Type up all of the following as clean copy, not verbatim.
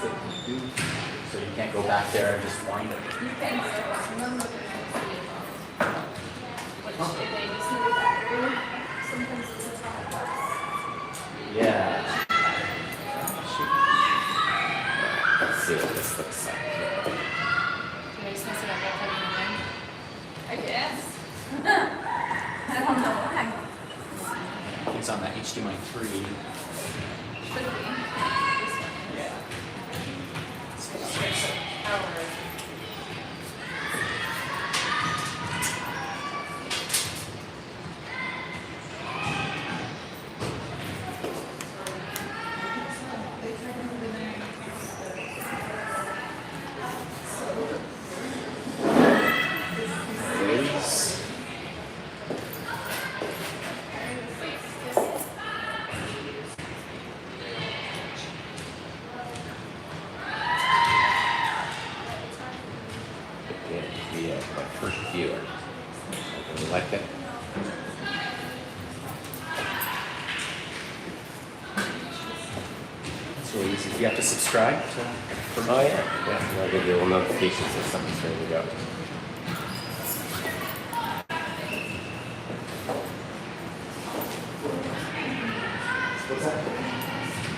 that you do, so you can't go back there and just wind it. You can remember what should they just move that through? Sometimes it's how it works. Yeah. Let's see what this looks like. Do I just mess it up by plugging it in? I guess. I don't know why. It's on that HDMI 3. Should be. Yeah. Power. My first viewer. You like it? It's really easy. Do you have to subscribe to? Oh yeah, yeah. I'll give you little notifications if something's ready to go. What's that?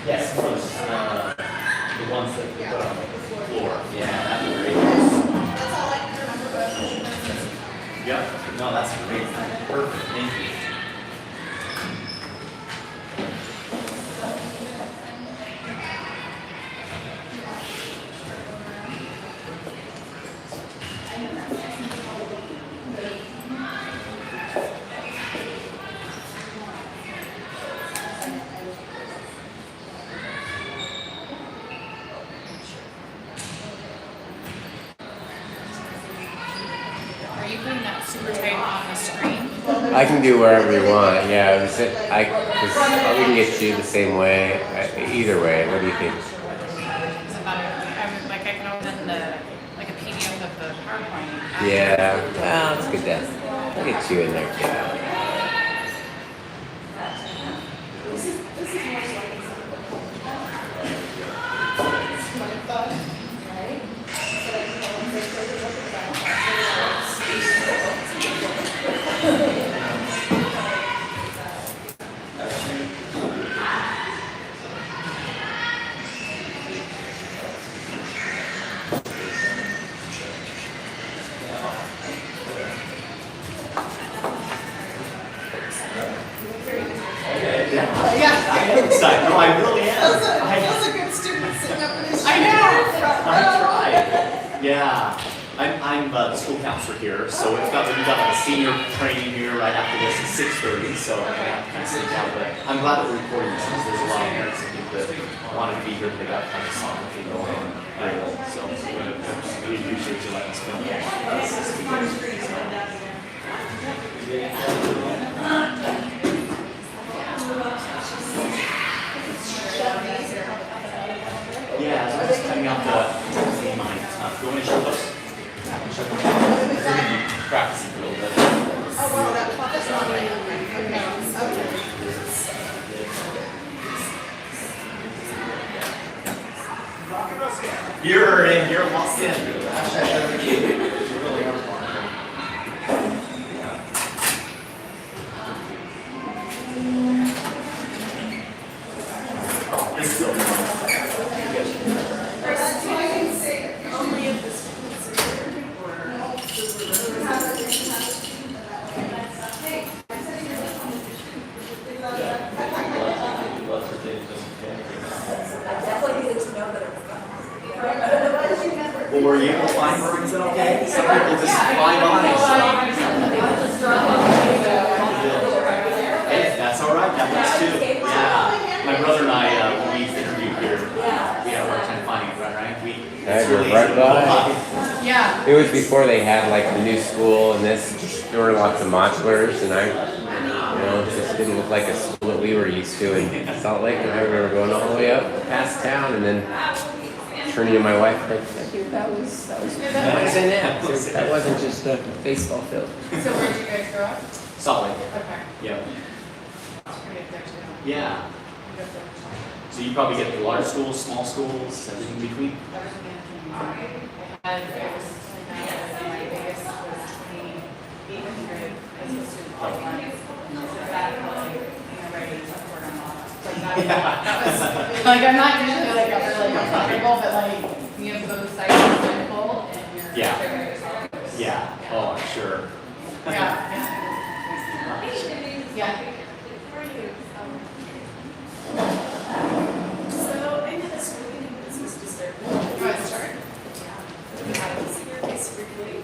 Yes, the ones that you put on the floor. Yeah, that'd be great. That's all I can remember, but Yep. No, that's great. Perfect. Thank you. Are you putting that super tight on the screen? I can do wherever you want. Yeah, we can get you the same way. Either way, what do you think? Is it better? Like I can open like a PDF of the PowerPoint. Yeah, well, let's get that. I'll get you in there too. I'm excited. No, I really am. those are good students sitting up in his I know. I tried. Yeah. I'm the school counselor here, so we've got like a senior training here right after this at 6:30, so I'm gonna have to kind of sit down. But I'm glad that we're recording this because there's a lot of parents I think that want to be here. They got kind of something going on. So we appreciate you letting us film. Yeah, so I'm just cutting out the mind. You want to show us? Practicing a little bit. Oh, wow, that clock is not right. Okay. You're in. You're lost in. You really are. It's still So I can say only if the students are here, or well, were you able to find her? Is it okay? Some people just fly by. Hey, that's all right. That works too. Yeah. My brother and I, when we interviewed here, we had a hard time finding it, right? I It's really right easy to pull by. up. Yeah. It was before they had like the new school and this. There were lots of modulars, and it just didn't look like a school that we were used to in Salt Lake. And I remember going all the way up past town, and then turning to my wife like, that was in it. That wasn't just a baseball field. So where did you guys grow up? Salt Lake. Okay. Yeah. It's pretty up there too. Yeah. You got the- So you probably get large schools, small schools, everything in between? My biggest was 2,800 as a student qualified. So that was ready to support our mom. So that was like, I'm not usually like a really comfortable, but like you have both sides of the table and you're very solid. Yeah. Oh, I'm sure. Yeah. So I know this really good business to start with. You want to start? We have a senior high school grade.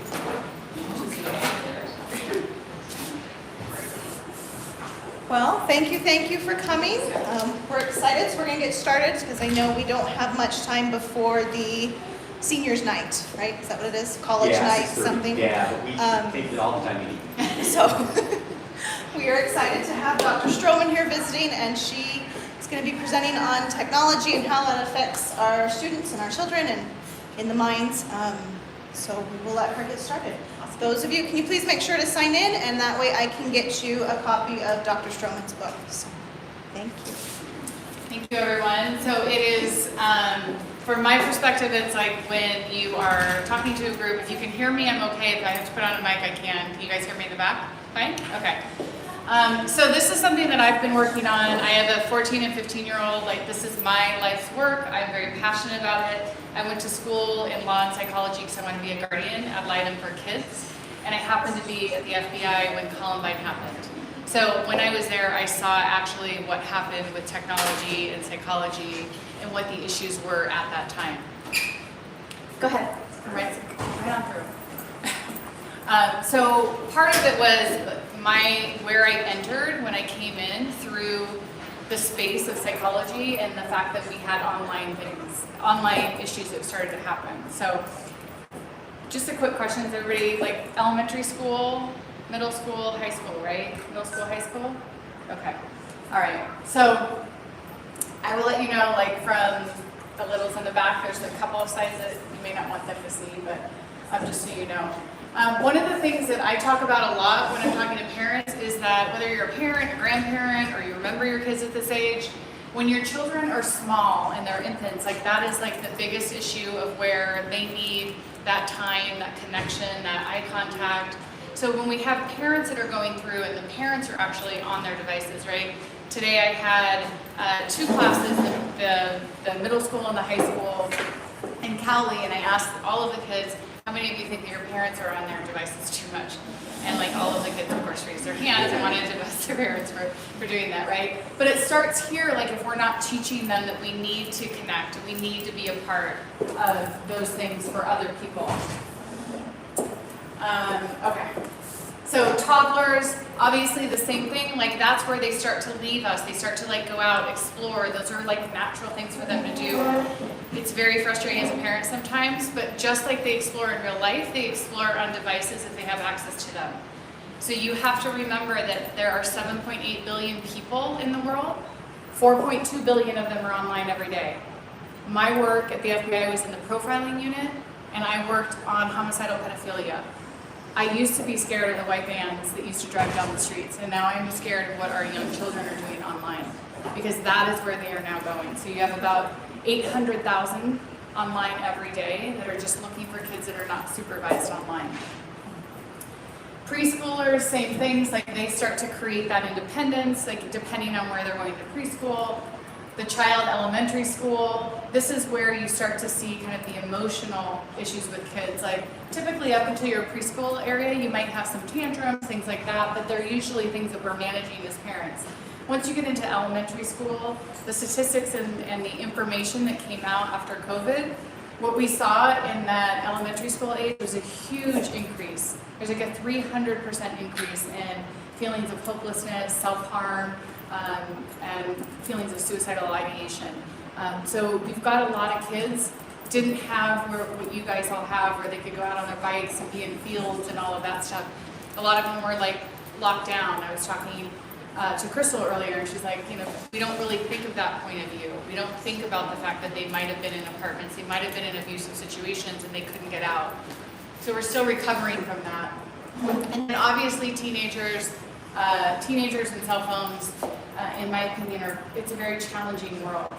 Well, thank you for coming. We're excited, so we're going to get started because I know we don't have much time before the seniors' night, right? Is that what it is? College night, 6:30. something? Yeah, but we take it all the time to eat. So we are excited to have Dr. Strohman here visiting, and she is going to be presenting on technology and how that affects our students and our children and in the minds. So we will let her get started. Those of you, can you please make sure to sign in, and that way I can get you a copy of Dr. Strohman's book. So, thank you. Thank you, everyone. So it is, from my perspective, it's like when you are talking to a group, if you can hear me, I'm okay. If I have to put on a mic, I can. Can you guys hear me in the back? Fine? Okay. So this is something that I've been working on. I have a 14 and 15-year-old, like this is my life's work. I'm very passionate about it. I went to school in law and psychology because I want to be a guardian ad litem for kids. And I happened to be at the FBI when Columbine happened. So when I was there, I saw actually what happened with technology and psychology and what the issues were at that time. Go ahead, right on through. So part of it was where I entered when I came in through the space of psychology and the fact that we had online issues that started to happen. So just a quick question, is everybody like elementary school, middle school, high school, right? Middle school, high school? Okay. All right. So I will let you know, like from the littles in the back, there's a couple of slides that you may not want them to see, but just so you know. One of the things that I talk about a lot when I'm talking to parents is that whether you're a parent, a grandparent, or you remember your kids at this age, when your children are small and they're infants, like that is like the biggest issue of where they need that time, that connection, that eye contact. So when we have parents that are going through and the parents are actually on their devices, right? Today I had 2 classes, the middle school and the high school in Cowley, and I asked all of the kids, how many of you think that your parents are on their devices too much? And like all of the kids, of course, raised their hands and wanted to bust their parents for doing that, right? But it starts here, like if we're not teaching them that we need to connect, we need to be a part of those things for other people. Okay. So toddlers, obviously the same thing, like that's where they start to leave us. They start to like go out, explore. Those are like natural things for them to do. It's very frustrating as a parent sometimes, but just like they explore in real life, they explore on devices if they have access to them. So you have to remember that there are 7.8 billion people in the world. 4.2 billion of them are online every day. My work at the FBI was in the profiling unit, and I worked on homicidal pedophilia. I used to be scared of the white vans that used to drive down the streets, and now I'm scared of what our young children are doing online, because that is where they are now going. So you have about 800,000 online every day that are just looking for kids that are not supervised online. Preschoolers, same things, like they start to create that independence, like depending on where they're going to preschool. The child elementary school, this is where you start to see kind of the emotional issues with kids. Like typically up until your preschool area, you might have some tantrums, things like that, but they're usually things that we're managing as parents. Once you get into elementary school, the statistics and the information that came out after COVID, what we saw in that elementary school age was a huge increase. There's like a 300% increase in feelings of hopelessness, self-harm, and feelings of suicidal ideation. So we've got a lot of kids didn't have what you guys all have, where they could go out on their bikes and be in fields and all of that stuff. A lot of them were like locked down. I was talking to Crystal earlier, and she's like, we don't really think of that point of view. We don't think about the fact that they might have been in apartments, they might have been in abusive situations, and they couldn't get out. So we're still recovering from that. And then obviously teenagers and cell phones, in my opinion, it's a very challenging world.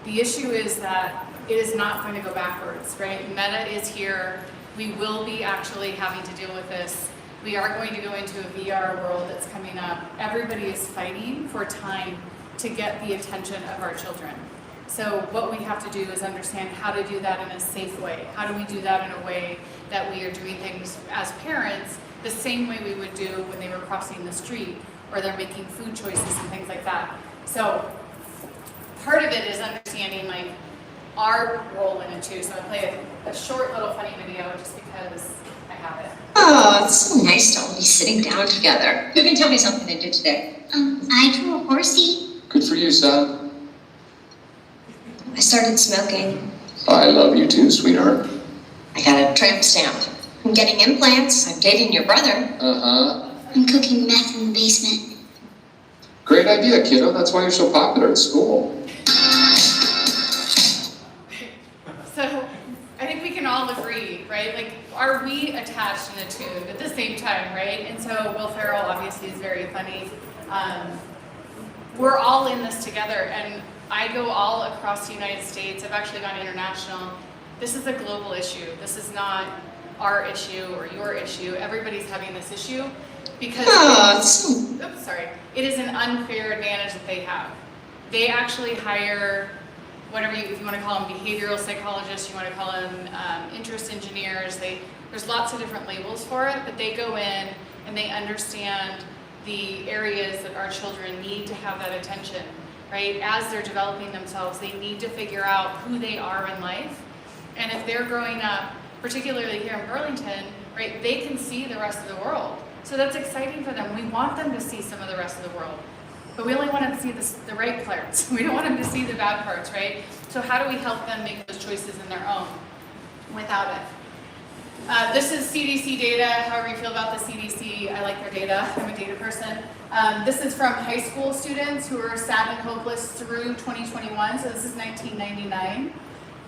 The issue is that it is not going to go backwards, right? Meta is here. We will be actually having to deal with this. We are going to go into a VR world that's coming up. Everybody is fighting for time to get the attention of our children. So what we have to do is understand how to do that in a safe way. How do we do that in a way that we are doing things as parents the same way we would do when they were crossing the street or they're making food choices and things like that. So part of it is understanding like our role in it too. So I'll play a short little funny video just because I have it. Oh, it's so nice to all be sitting down together. You can tell me something they did today. I drew a horsey. Good for you, son. I started smoking. I love you too, sweetheart. I got a tramp stamp. I'm getting implants. I'm dating your brother. Uh-huh. I'm cooking meth in the basement. Great idea, kiddo. That's why you're so popular at school. So I think we can all agree, right? Like, are we attached and attuned at the same time, right? And so Will Ferrell obviously is very funny. We're all in this together, and I go all across the United States. I've actually gone international. This is a global issue. This is not our issue or your issue. Everybody's having this issue because it is an unfair advantage that they have. They actually hire whatever if you want to call them behavioral psychologists, you want to call them interest engineers. There's lots of different labels for it, but they go in and they understand the areas that our children need to have that attention, right? As they're developing themselves, they need to figure out who they are in life. And if they're growing up, particularly here in Burlington, right, they can see the rest of the world. So that's exciting for them. We want them to see some of the rest of the world. But we only want them to see the right parts. We don't want them to see the bad parts, right? So how do we help them make those choices in their own without it? This is CDC data, however you feel about the CDC. I like their data. I'm a data person. This is from high school students who are sad and hopeless through 2021. So this is 1999.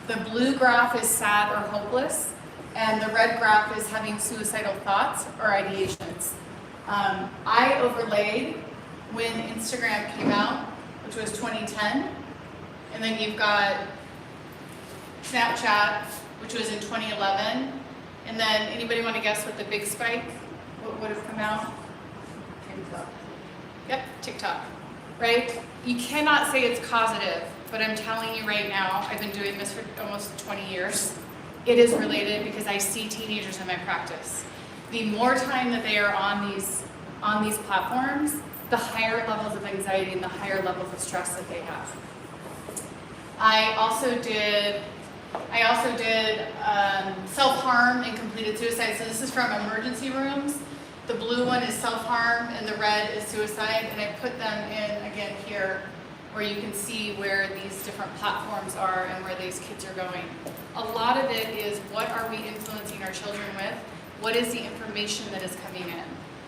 The blue graph is sad or hopeless, and the red graph is having suicidal thoughts or ideations. I overlaid when Instagram came out, which was 2010, and then you've got Snapchat, which was in 2011, and then anybody want to guess what the big spike, what would have come out? TikTok. Yep, TikTok, right? You cannot say it's causative, but I'm telling you right now, I've been doing this for almost 20 years. It is related because I see teenagers in my practice. The more time that they are on these platforms, the higher levels of anxiety and the higher levels of stress that they have. I also did self-harm and completed suicide. So this is from emergency rooms. The blue one is self-harm and the red is suicide. And I put them in again here where you can see where these different platforms are and where these kids are going. A lot of it is what are we influencing our children with? What is the information that is coming in?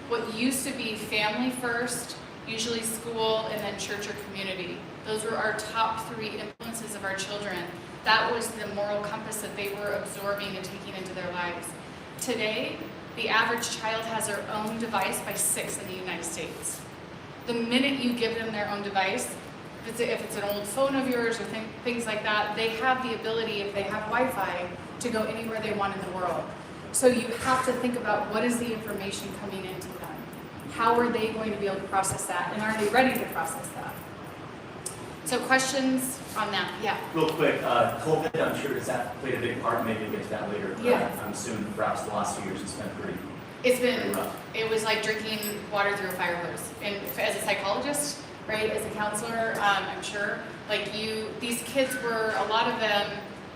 What used to be family first, usually school, and then church or community. Those were our top 3 influences of our children. That was the moral compass that they were absorbing and taking into their lives. Today, the average child has their own device by 6 in the United States. The minute you give them their own device, if it's an old phone of yours or things like that, they have the ability, if they have Wi-Fi, to go anywhere they want in the world. So you have to think about what is the information coming into them. How are they going to be able to process that? And are they ready to process that? So questions on that? Yeah. Real quick, COVID, I'm sure, has that played a big part? Maybe we'll get to that later. Yeah. I'm assuming perhaps the last 2 years has been pretty rough. It was like drinking water through a fire hose. And as a psychologist, right, as a counselor, I'm sure, like these kids were, a lot of them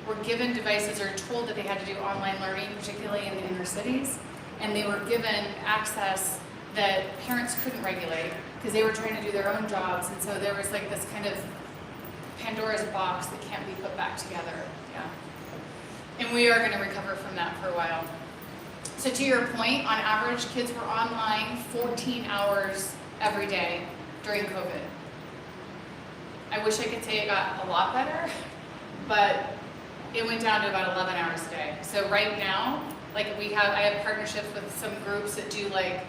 were given devices or told that they had to do online learning, particularly in the inner cities, and they were given access that parents couldn't regulate because they were trying to do their own jobs, and so there was like this kind of Pandora's box that can't be put back together. Yeah. And we are going to recover from that for a while. So to your point, on average, kids were online 14 hours every day during COVID. I wish I could say it got a lot better, but it went down to about 11 hours a day. So right now, like I have partnerships with some groups that do like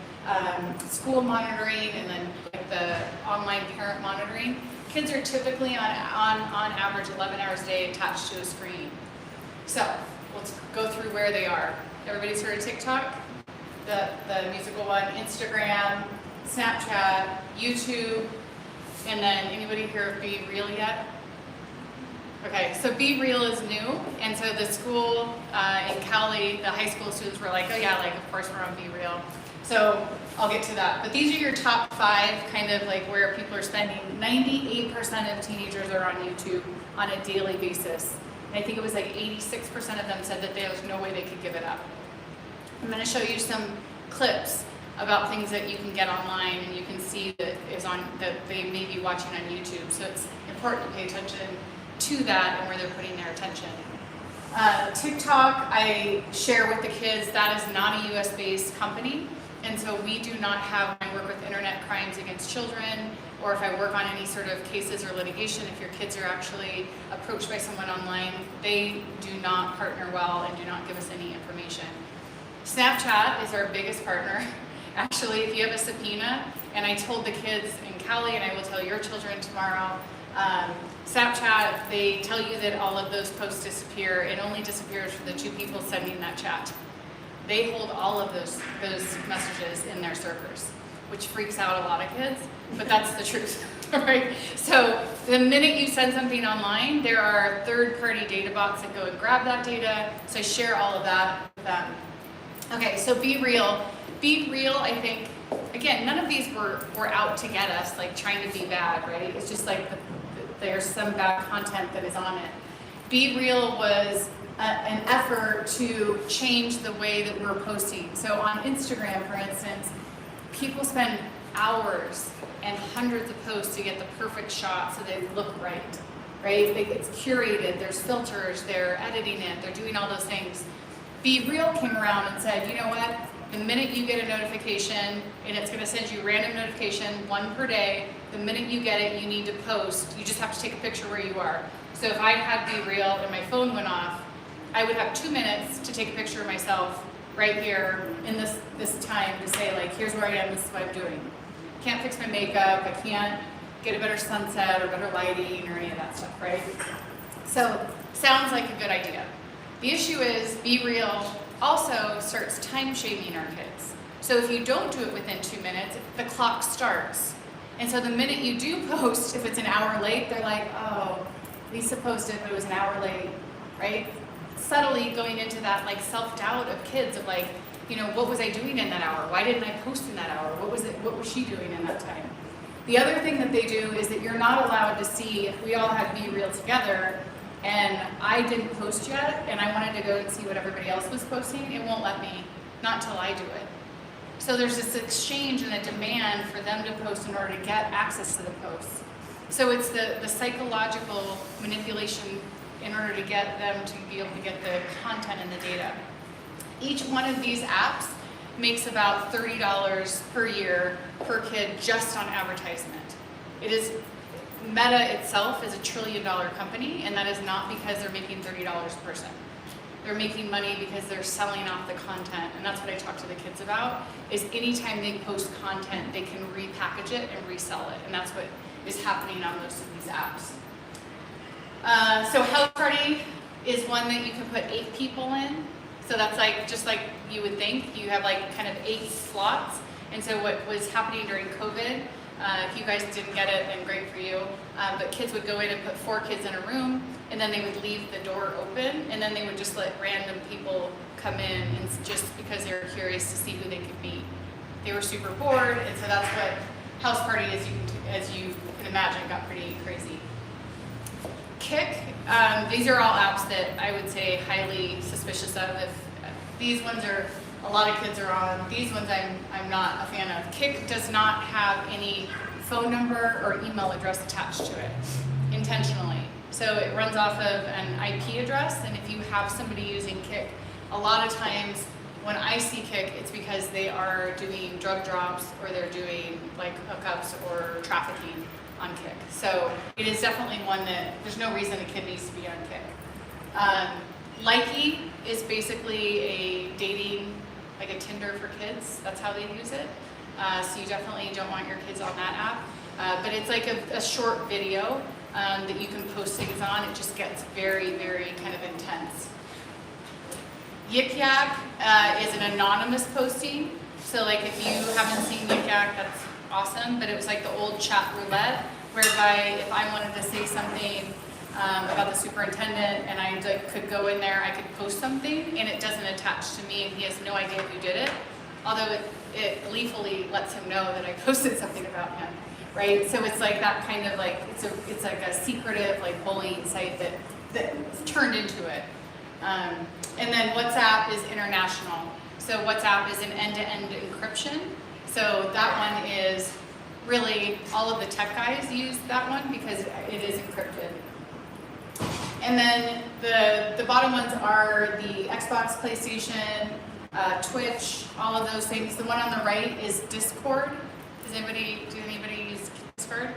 school monitoring and then like the online parent monitoring. Kids are typically on average 11 hours a day attached to a screen. So let's go through where they are. Everybody's heard of TikTok? The musical one, Instagram, Snapchat, YouTube, and then anybody here of Be Real yet? Okay, so Be Real is new, and so the school in Cali, the high school students were like, oh yeah, like of course we're on Be Real. So I'll get to that. But these are your top 5 kind of like where people are spending. 98% of teenagers are on YouTube on a daily basis. And I think it was like 86% of them said that there was no way they could give it up. I'm going to show you some clips about things that you can get online and you can see that they may be watching on YouTube. So it's important to pay attention to that and where they're putting their attention. TikTok, I share with the kids, that is not a US-based company. And so we do not have, I work with internet crimes against children, or if I work on any sort of cases or litigation, if your kids are actually approached by someone online, they do not partner well and do not give us any information. Snapchat is our biggest partner. Actually, if you have a subpoena, and I told the kids in Cali, and I will tell your children tomorrow, Snapchat, they tell you that all of those posts disappear. It only disappears for the 2 people sending that chat. They hold all of those messages in their servers, which freaks out a lot of kids, but that's the truth, right? So the minute you send something online, there are third-party data bots that go and grab that data. So I share all of that with them. Okay, so Be Real. Be Real, I think, again, none of these were out to get us, like trying to be bad, right? It's just like there's some bad content that is on it. Be Real was an effort to change the way that we're posting. So on Instagram, for instance, people spend hours and hundreds of posts to get the perfect shot so they look right? It's curated, there's filters, they're editing it, they're doing all those things. Be Real came around and said, you know what? The minute you get a notification, and it's going to send you a random notification, 1 per day, the minute you get it, you need to post. You just have to take a picture where you are. So if I had Be Real and my phone went off, I would have 2 minutes to take a picture of myself right here in this time to say, like, here's where I am, this is what I'm doing. Can't fix my makeup, I can't get a better sunset or better lighting or any of that stuff, right? So sounds like a good idea. The issue is Be Real also starts time shaming our kids. So if you don't do it within 2 minutes, the clock starts. And so the minute you do post, if it's an hour late, they're like, oh, Lisa posted, but it was an hour late, right? Subtly going into that like self-doubt of kids of like, you know, what was I doing in that hour? Why didn't I post in that hour? What was she doing in that time? The other thing that they do is that you're not allowed to see, if we all had Be Real together, and I didn't post yet, and I wanted to go and see what everybody else was posting, it won't let me, not till I do it. So there's this exchange and a demand for them to post in order to get access to the posts. So it's the psychological manipulation in order to get them to be able to get the content and the data. Each one of these apps makes about $30 per year per kid just on advertisement. Meta itself is $1 trillion company, and that is not because they're making $30 per person. They're making money because they're selling off the content, and that's what I talk to the kids about, is anytime they post content, they can repackage it and resell it, and that's what is happening on most of these apps. So House Party is one that you can put 8 people in, so that's like, just like you would think, you have like kind of 8 slots, and so what was happening during COVID, if you guys didn't get it, then great for you. But kids would go in and put 4 kids in a room, and then they would leave the door open, and then they would just let random people come in, and just because they were curious to see who they could meet. They were super bored, and so that's what House Party, as you can imagine, got pretty crazy. Kick, these are all apps that I would say highly suspicious of. These ones are, a lot of kids are on. These ones I'm not a fan of. Kick does not have any phone number or email address attached to it, intentionally. So it runs off of an IP address, and if you have somebody using Kick, a lot of times when I see Kick, it's because they are doing drug drops or they're doing like hookups or trafficking on Kick. So it is definitely one that there's no reason a kid needs to be on Kick. Likey is basically a dating, like a Tinder for kids. That's how they use it. So you definitely don't want your kids on that app. But it's like a short video that you can post things on. It just gets very, very kind of intense. Yik Yak is an anonymous posting. So like if you haven't seen Yik Yak, that's awesome. But it was like the old chat roulette, whereby if I wanted to say something about the superintendent and I like could go in there, I could post something and it doesn't attach to me and he has no idea who did it. Although it gleefully lets him know that I posted something about him, right? So it's like that kind of like, it's like a secretive like bullying site that's turned into it. And then WhatsApp is international. So WhatsApp is an end-to-end encryption. So that one is really, all of the tech guys use that one because it is encrypted. And then the bottom ones are the Xbox, PlayStation, Twitch, all of those things. The one on the right is Discord. Do anybody use Discord?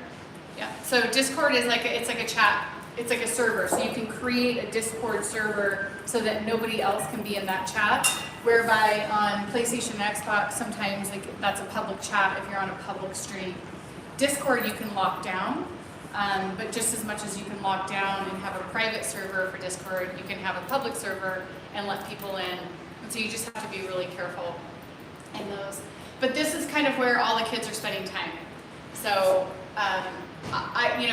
Yeah. So Discord is like it's like a chat. It's like a server. So you can create a Discord server so that nobody else can be in that chat. Whereby on PlayStation and Xbox, sometimes like that's a public chat if you're on a public stream. Discord you can lock down. But just as much as you can lock down and have a private server for Discord, you can have a public server and let people in. And so you just have to be really careful in those. But this is kind of where all the kids are spending time. So,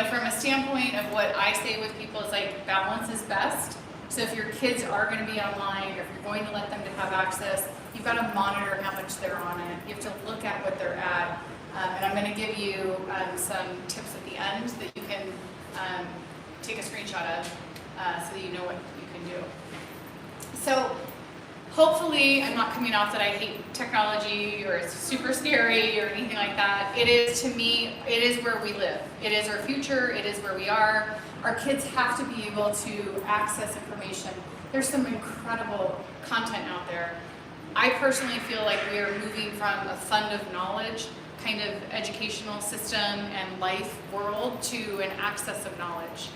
from a standpoint of what I say with people is like balance is best. So if your kids are going to be online, or if you're going to let them to have access, you've got to monitor how much they're on it. You have to look at what they're at. And I'm going to give you some tips at the end that you can take a screenshot of so that you know what you can do. So hopefully I'm not coming off that I hate technology or it's super scary or anything like that. It is, to me, it is where we live. It is our future. It is where we are. Our kids have to be able to access information. There's some incredible content out there. I personally feel like we are moving from a fund of knowledge kind of educational system and life world to an access of knowledge.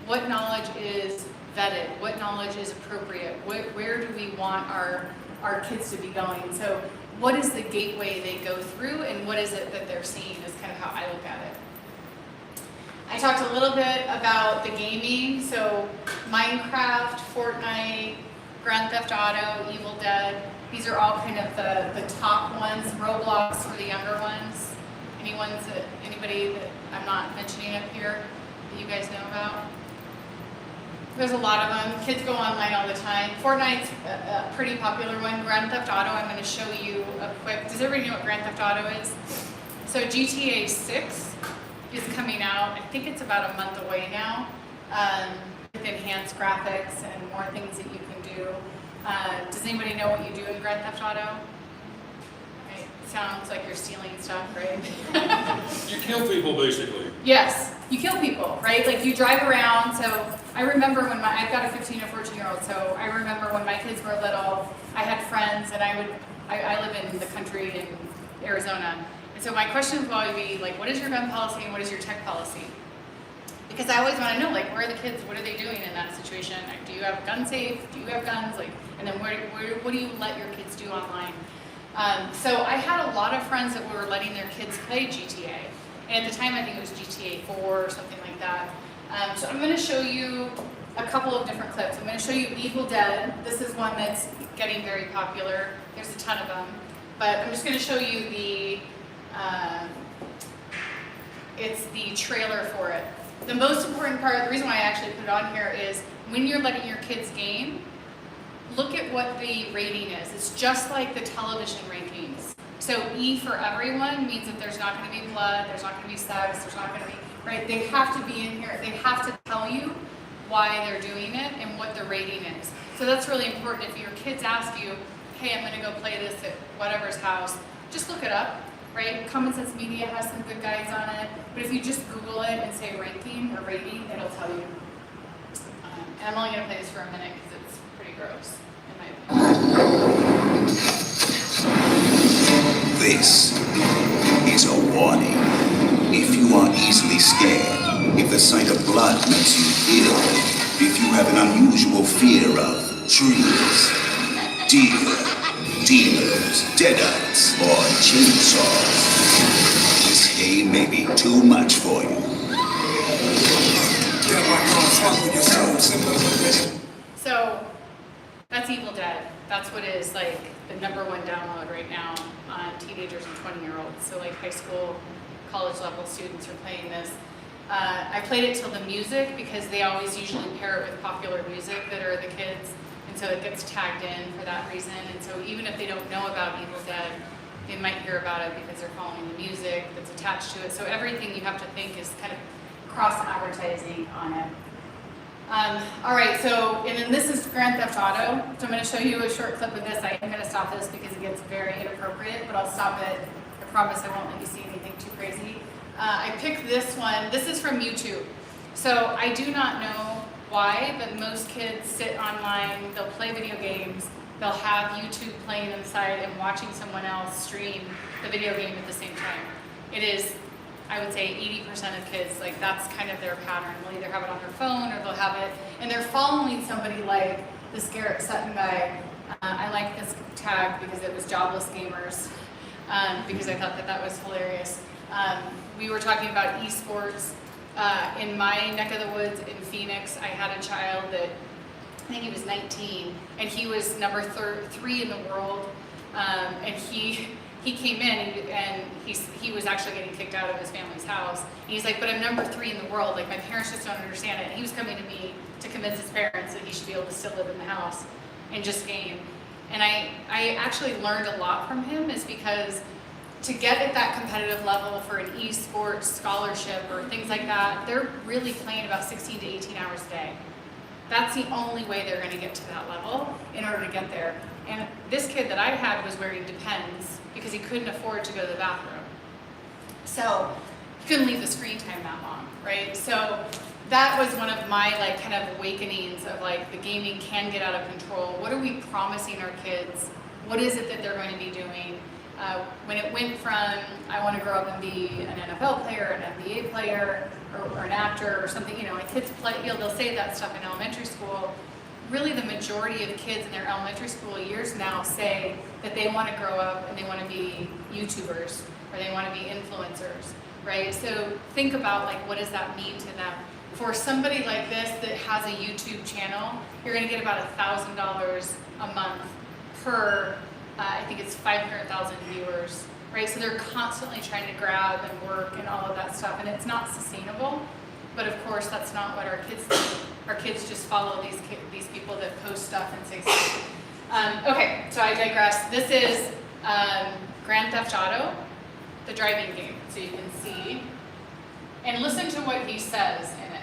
What knowledge is vetted? What knowledge is appropriate? Where do we want our kids to be going? So what is the gateway they go through and what is it that they're seeing is kind of how I look at it. I talked a little bit about the gaming, so Minecraft, Fortnite, Grand Theft Auto, Evil Dead. These are all kind of the top ones. Roblox for the younger ones. Anybody that I'm not mentioning up here that you guys know about? There's a lot of them. Kids go online all the time. Fortnite's a pretty popular one. Grand Theft Auto, I'm going to show you a quick. Does everybody know what Grand Theft Auto is? So GTA 6 is coming out. I think it's about a month away now. With enhanced graphics and more things that you can do. Does anybody know what you do in Grand Theft Auto? Right. Sounds like you're stealing stuff, right? You kill people, basically. Yes, you kill people, right? Like you drive around. So I remember when I've got a 15 or 14-year-old. So I remember when my kids were little, I had friends, and I live in the country in Arizona, and so my question would always be like, what is your gun policy and what is your tech policy? Because I always want to know, like, where are the kids? What are they doing in that situation? Like, do you have gun safe? Do you have guns? Like, and then what do you let your kids do online? So I had a lot of friends that were letting their kids play GTA. And at the time, I think it was GTA 4 or something like that. So I'm going to show you a couple of different clips. I'm going to show you Evil Dead. This is one that's getting very popular. There's a ton of them. But I'm just going to show you it's the trailer for it. The most important part, the reason why I actually put it on here is when you're letting your kids game, look at what the rating is. It's just like the television rankings. So E for everyone means that there's not going to be blood, there's not going to be sex, there's not going to be, right? They have to be in here. They have to tell you why they're doing it and what the rating is. So that's really important. If your kids ask you, hey, I'm going to go play this at whatever's house, just look it up. Right? Common Sense Media has some good guides on it, but if you just Google it and say ranking or rating, it'll tell you. And I'm only going to play this for a minute because it's pretty gross, in my opinion. This is a warning. If you are easily scared, if the sight of blood makes you ill, if you have an unusual fear of trees, deer, demons, deadites, or chainsaws, this They may be too much for you. So that's Evil Dead. That's what is like the #1 download right now on teenagers and 20-year-olds. So like high school, college level students are playing this. I played it till the music because they always usually pair it with popular music that are the kids. And so it gets tagged in for that reason. And so even if they don't know about Evil Dead, they might hear about it because they're following the music that's attached to it. So everything you have to think is kind of cross-advertising on it. All right, so, and then this is Grand Theft Auto. So I'm going to show you a short clip of this. I am going to stop this because it gets very inappropriate, but I'll stop it. I promise I won't let you see anything too crazy. I picked this one. This is from YouTube. So I do not know why, but most kids sit online, they'll play video games, they'll have YouTube playing inside and watching someone else stream the video game at the same time. It is, I would say 80% of kids, like that's kind of their pattern. They'll either have it on their phone or they'll have it, and they're following somebody like this Garrett Sutton guy. I like this tag because it was Jobless Gamers, because I thought that that was hilarious. We were talking about esports. In my neck of the woods in Phoenix, I had a child that, I think he was 19, and he was number 3 in the world, and he came in and he was actually getting kicked out of his family's house. And he's like, but I'm number 3 in the world, like my parents just don't understand it. And he was coming to me to convince his parents that he should be able to still live in the house and just game. And I actually learned a lot from him, is because to get at that competitive level for an esports scholarship or things like that, they're really playing about 16 to 18 hours a day. That's the only way they're going to get to that level in order to get there. And this kid that I had was wearing Depends because he couldn't afford to go to the bathroom. So he couldn't leave the screen time that long, right? So that was one of my like kind of awakenings of like the gaming can get out of control. What are we promising our kids? What is it that they're going to be doing? When it went from, I want to grow up and be an NFL player, an NBA player, or an actor or something, you know, like kids play, you know, they'll say that stuff in elementary school. Really the majority of kids in their elementary school years now say that they want to grow up and they want to be YouTubers or they want to be influencers, right? So think about like, what does that mean to them? For somebody like this that has a YouTube channel, you're going to get about $1,000 a month per, I think it's 500,000 viewers, right? So they're constantly trying to grab and work and all of that stuff, and it's not sustainable. But of course, that's not what our kids do. Our kids just follow these people that post stuff and say stuff. Okay, so I digress. This is Grand Theft Auto, the driving game, so you can see. And listen to what he says in it.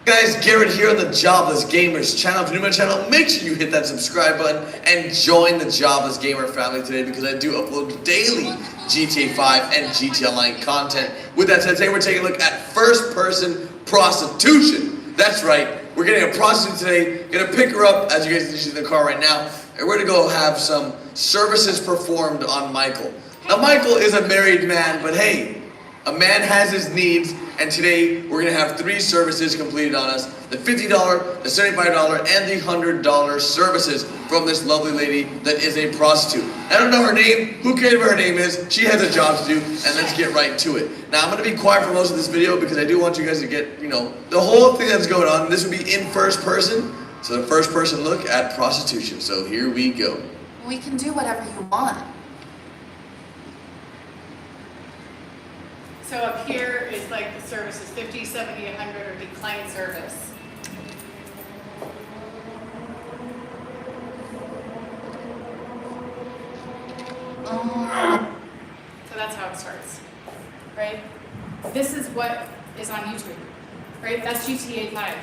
Guys, Garrett here on the Jobless Gamers channel. If you're new to my channel, make sure you hit that subscribe button and join the Jobless Gamer family today, because I do upload daily GTA 5 and GTA Online content. With that said, today we're taking a look at first-person prostitution. That's right, we're getting a prostitute today, gonna pick her up, as you guys can see in the car right now, and we're gonna go have some services performed on Michael. Now, Michael is a married man, but hey, a man has his needs, and today we're gonna have 3 services completed on us: the $50, the $75, and the $100 services from this lovely lady that is a prostitute. I don't know her name. Who cares what her name is? She has a job to do, and let's get right to it. Now, I'm gonna be quiet for most of this video because I do want you guys to get, you know, the whole thing that's going on. This would be in first person, so the first person look at prostitution. So here we go. We can do whatever you want. So up here is like the services, 50, 70, 100, or decline service. So that's how it starts, right? This is what is on YouTube, right? That's GTA 5.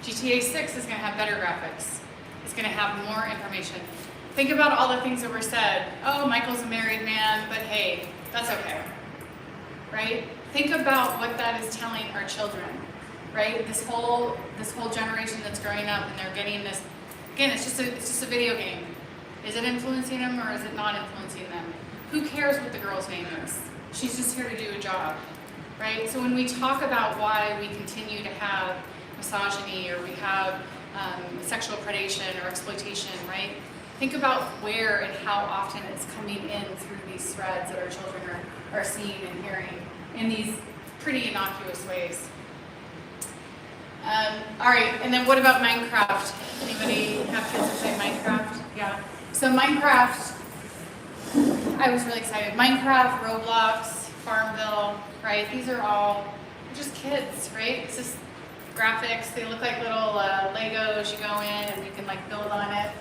GTA 6 is gonna have better graphics. It's gonna have more information. Think about all the things that were said. Oh, Michael's a married man, but hey, that's okay. Right? Think about what that is telling our children, right? This whole generation that's growing up and they're getting this. Again, it's just a video game. Is it influencing them or is it not influencing them? Who cares what the girl's name is? She's just here to do a job, right? So when we talk about why we continue to have misogyny or we have sexual predation or exploitation, right? Think about where and how often it's coming in through these threads that our children are seeing and hearing. in these pretty innocuous ways. All right, and then what about Minecraft? Anybody have kids who play Minecraft? Yeah. So Minecraft, I was really excited. Minecraft, Roblox, Farmville, right? These are all just kids, right? It's just graphics. They look like little Legos. You go in and you can like build on it.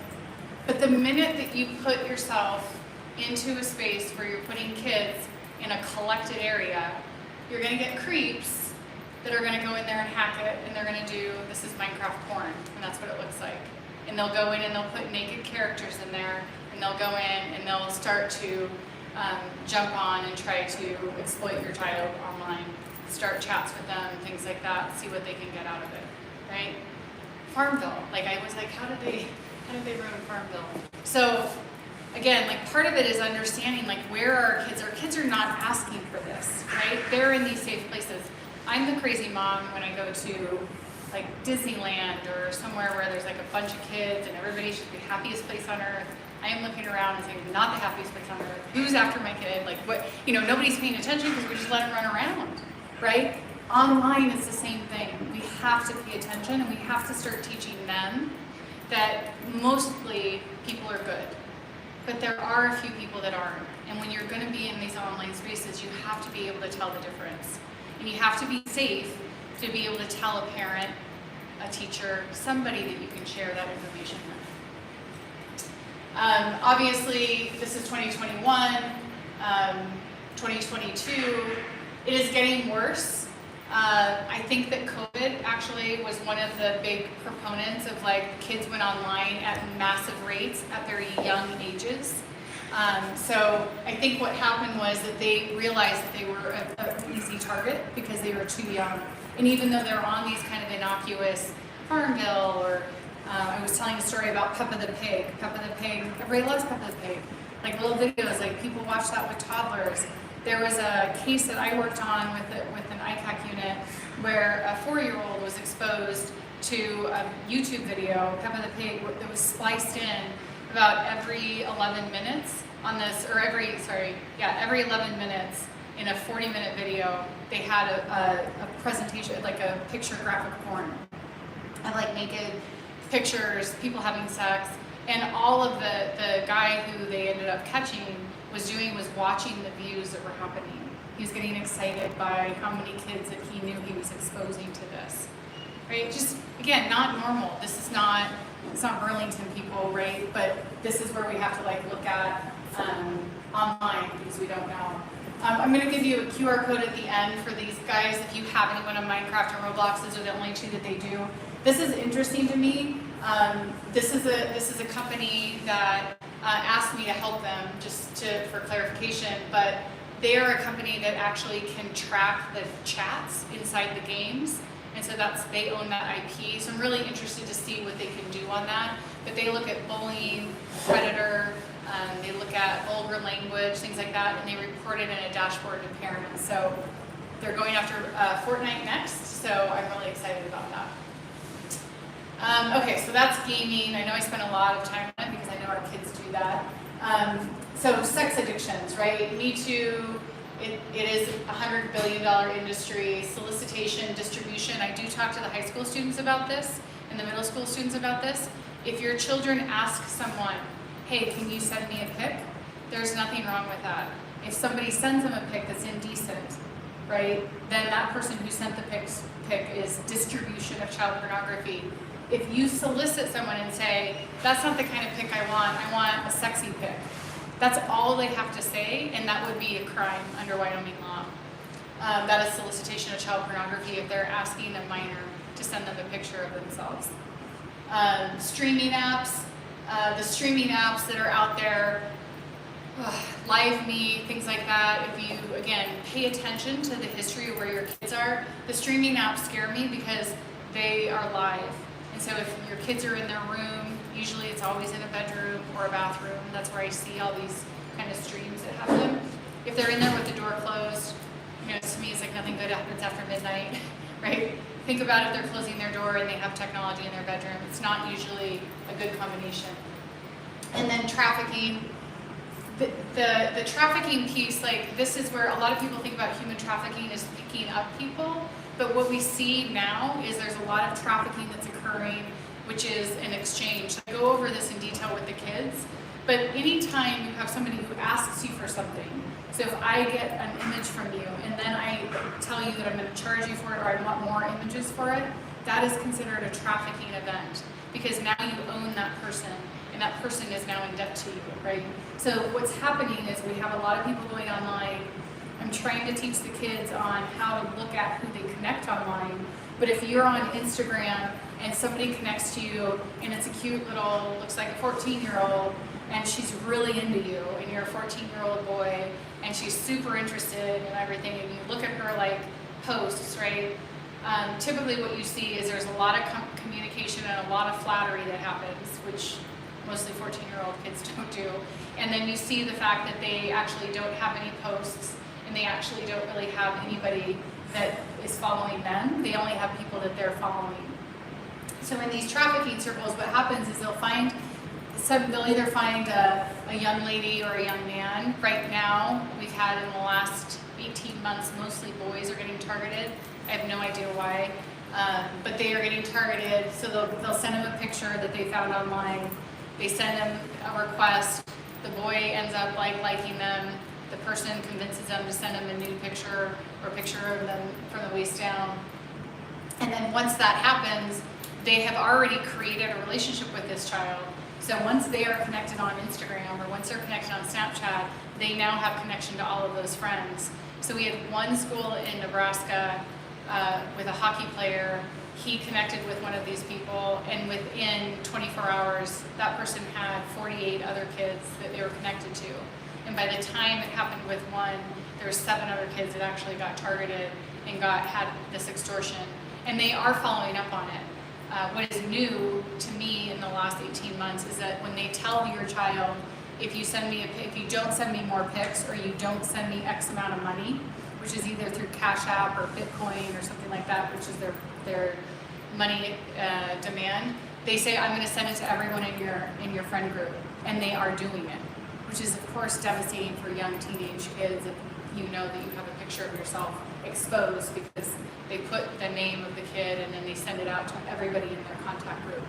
But the minute that you put yourself into a space where you're putting kids in a collected area, you're gonna get creeps that are gonna go in there and hack it, and they're gonna do, this is Minecraft porn, and that's what it looks like. And they'll go in and they'll put naked characters in there, and they'll go in and they'll start to jump on and try to exploit your child online, start chats with them, things like that, see what they can get out of it, right? Farmville, like I was like, how did they ruin Farmville? So again, like part of it is understanding like where are our kids? Our kids are not asking for this, right? They're in these safe places. I'm the crazy mom when I go to like Disneyland or somewhere where there's like a bunch of kids and everybody should be the happiest place on earth. I am looking around and saying, not the happiest place on earth. Who's after my kid? Like what, nobody's paying attention because we just let them run around, right? Online it's the same thing. We have to pay attention and we have to start teaching them that mostly people are good. But there are a few people that aren't. And when you're gonna be in these online spaces, you have to be able to tell the difference. And you have to be safe to be able to tell a parent, a teacher, somebody that you can share that information with. Obviously, this is 2021, 2022. It is getting worse. I think that COVID actually was one of the big proponents of like kids went online at massive rates at very young ages. So I think what happened was that they realized that they were an easy target because they were too young. And even though they're on these kind of innocuous Farmville or I was telling a story about Peppa the Pig. Peppa the Pig, everybody loves Peppa the Pig. Like little videos, like people watch that with toddlers. There was a case that I worked on with an ICAC unit where a 4-year-old was exposed to a YouTube video, Peppa the Pig, that was spliced in about every 11 minutes on this, or every 11 minutes in a 40-minute video, they had a presentation, like a picture graphic porn of like naked pictures, people having sex, and all of the guy who they ended up catching was watching the views that were happening. He was getting excited by how many kids that he knew he was exposing to this, right? Just, again, not normal. This is not, it's not Burlington people, right? But this is where we have to like look at online because we don't know. I'm going to give you a QR code at the end for these guys. If you have anyone on Minecraft or Roblox, those are the only two that they do. This is interesting to me. This is a company that asked me to help them for clarification, but they are a company that actually can track the chats inside the games, and so they own that IP. So I'm really interested to see what they can do on that. But they look at bullying, predator, they look at vulgar language, things like that, and they report it in a dashboard to parents. So they're going after Fortnite next, so I'm really excited about that. Okay, so that's gaming. I know I spent a lot of time on it because I know our kids do that. So sex addictions, right? Me Too, it is a $100 billion industry. Solicitation, distribution. I do talk to the high school students about this and the middle school students about this. If your children ask someone, hey, can you send me a pic? There's nothing wrong with that. If somebody sends them a pic that's indecent, right, then that person who sent the pic is distribution of child pornography. If you solicit someone and say, that's not the kind of pic I want a sexy pic, that's all they have to say, and that would be a crime under Wyoming law. That is solicitation of child pornography if they're asking a minor to send them a picture of themselves. Streaming apps, the streaming apps that are out there, Live Me, things like that. If you, again, pay attention to the history of where your kids are, the streaming apps scare me because they are live. And so if your kids are in their room, usually it's always in a bedroom or a bathroom. That's where I see all these kind of streams that have them. If they're in there with the door closed, to me it's like nothing good happens after midnight, right? Think about if they're closing their door and they have technology in their bedroom. It's not usually a good combination. And then trafficking, The trafficking piece, like this is where a lot of people think about human trafficking as picking up people, but what we see now is there's a lot of trafficking that's occurring, which is an exchange. I go over this in detail with the kids, but anytime you have somebody who asks you for something, so if I get an image from you and then I tell you that I'm going to charge you for it or I want more images for it, that is considered a trafficking event because now you own that person and that person is now in debt to you, right? So what's happening is we have a lot of people going online. I'm trying to teach the kids on how to look at who they connect online, but if you're on Instagram and somebody connects to you and it's a cute little, looks like a 14-year-old, and she's really into you, and you're a 14-year-old boy, and she's super interested in everything, and you look at her like posts, right? Typically what you see is there's a lot of communication and a lot of flattery that happens, which mostly 14-year-old kids don't do. And then you see the fact that they actually don't have any posts, and they actually don't really have anybody that is following them. They only have people that they're following. So in these trafficking circles, what happens is they'll either find a young lady or a young man. Right now, we've had in the last 18 months, mostly boys are getting targeted. I have no idea why, but they are getting targeted. So they'll send them a picture that they found online. They send them a request. The boy ends up liking them. The person convinces them to send them a nude picture or a picture of them from the waist down. And then once that happens, they have already created a relationship with this child. So once they are connected on Instagram or once they're connected on Snapchat, they now have connection to all of those friends. So we had one school in Nebraska with a hockey player. He connected with one of these people, and within 24 hours, that person had 48 other kids that they were connected to. And by the time it happened with one, there were 7 other kids that actually got targeted and had this extortion. And they are following up on it. What is new to me in the last 18 months is that when they tell your child, if you don't send me more pics or you don't send me X amount of money, which is either through Cash App or Bitcoin or something like that, which is their money demand, they say, I'm going to send it to everyone in your friend group, and they are doing it, which is of course devastating for young teenage kids if you know that you have a picture of yourself exposed because they put the name of the kid and then they send it out to everybody in their contact group.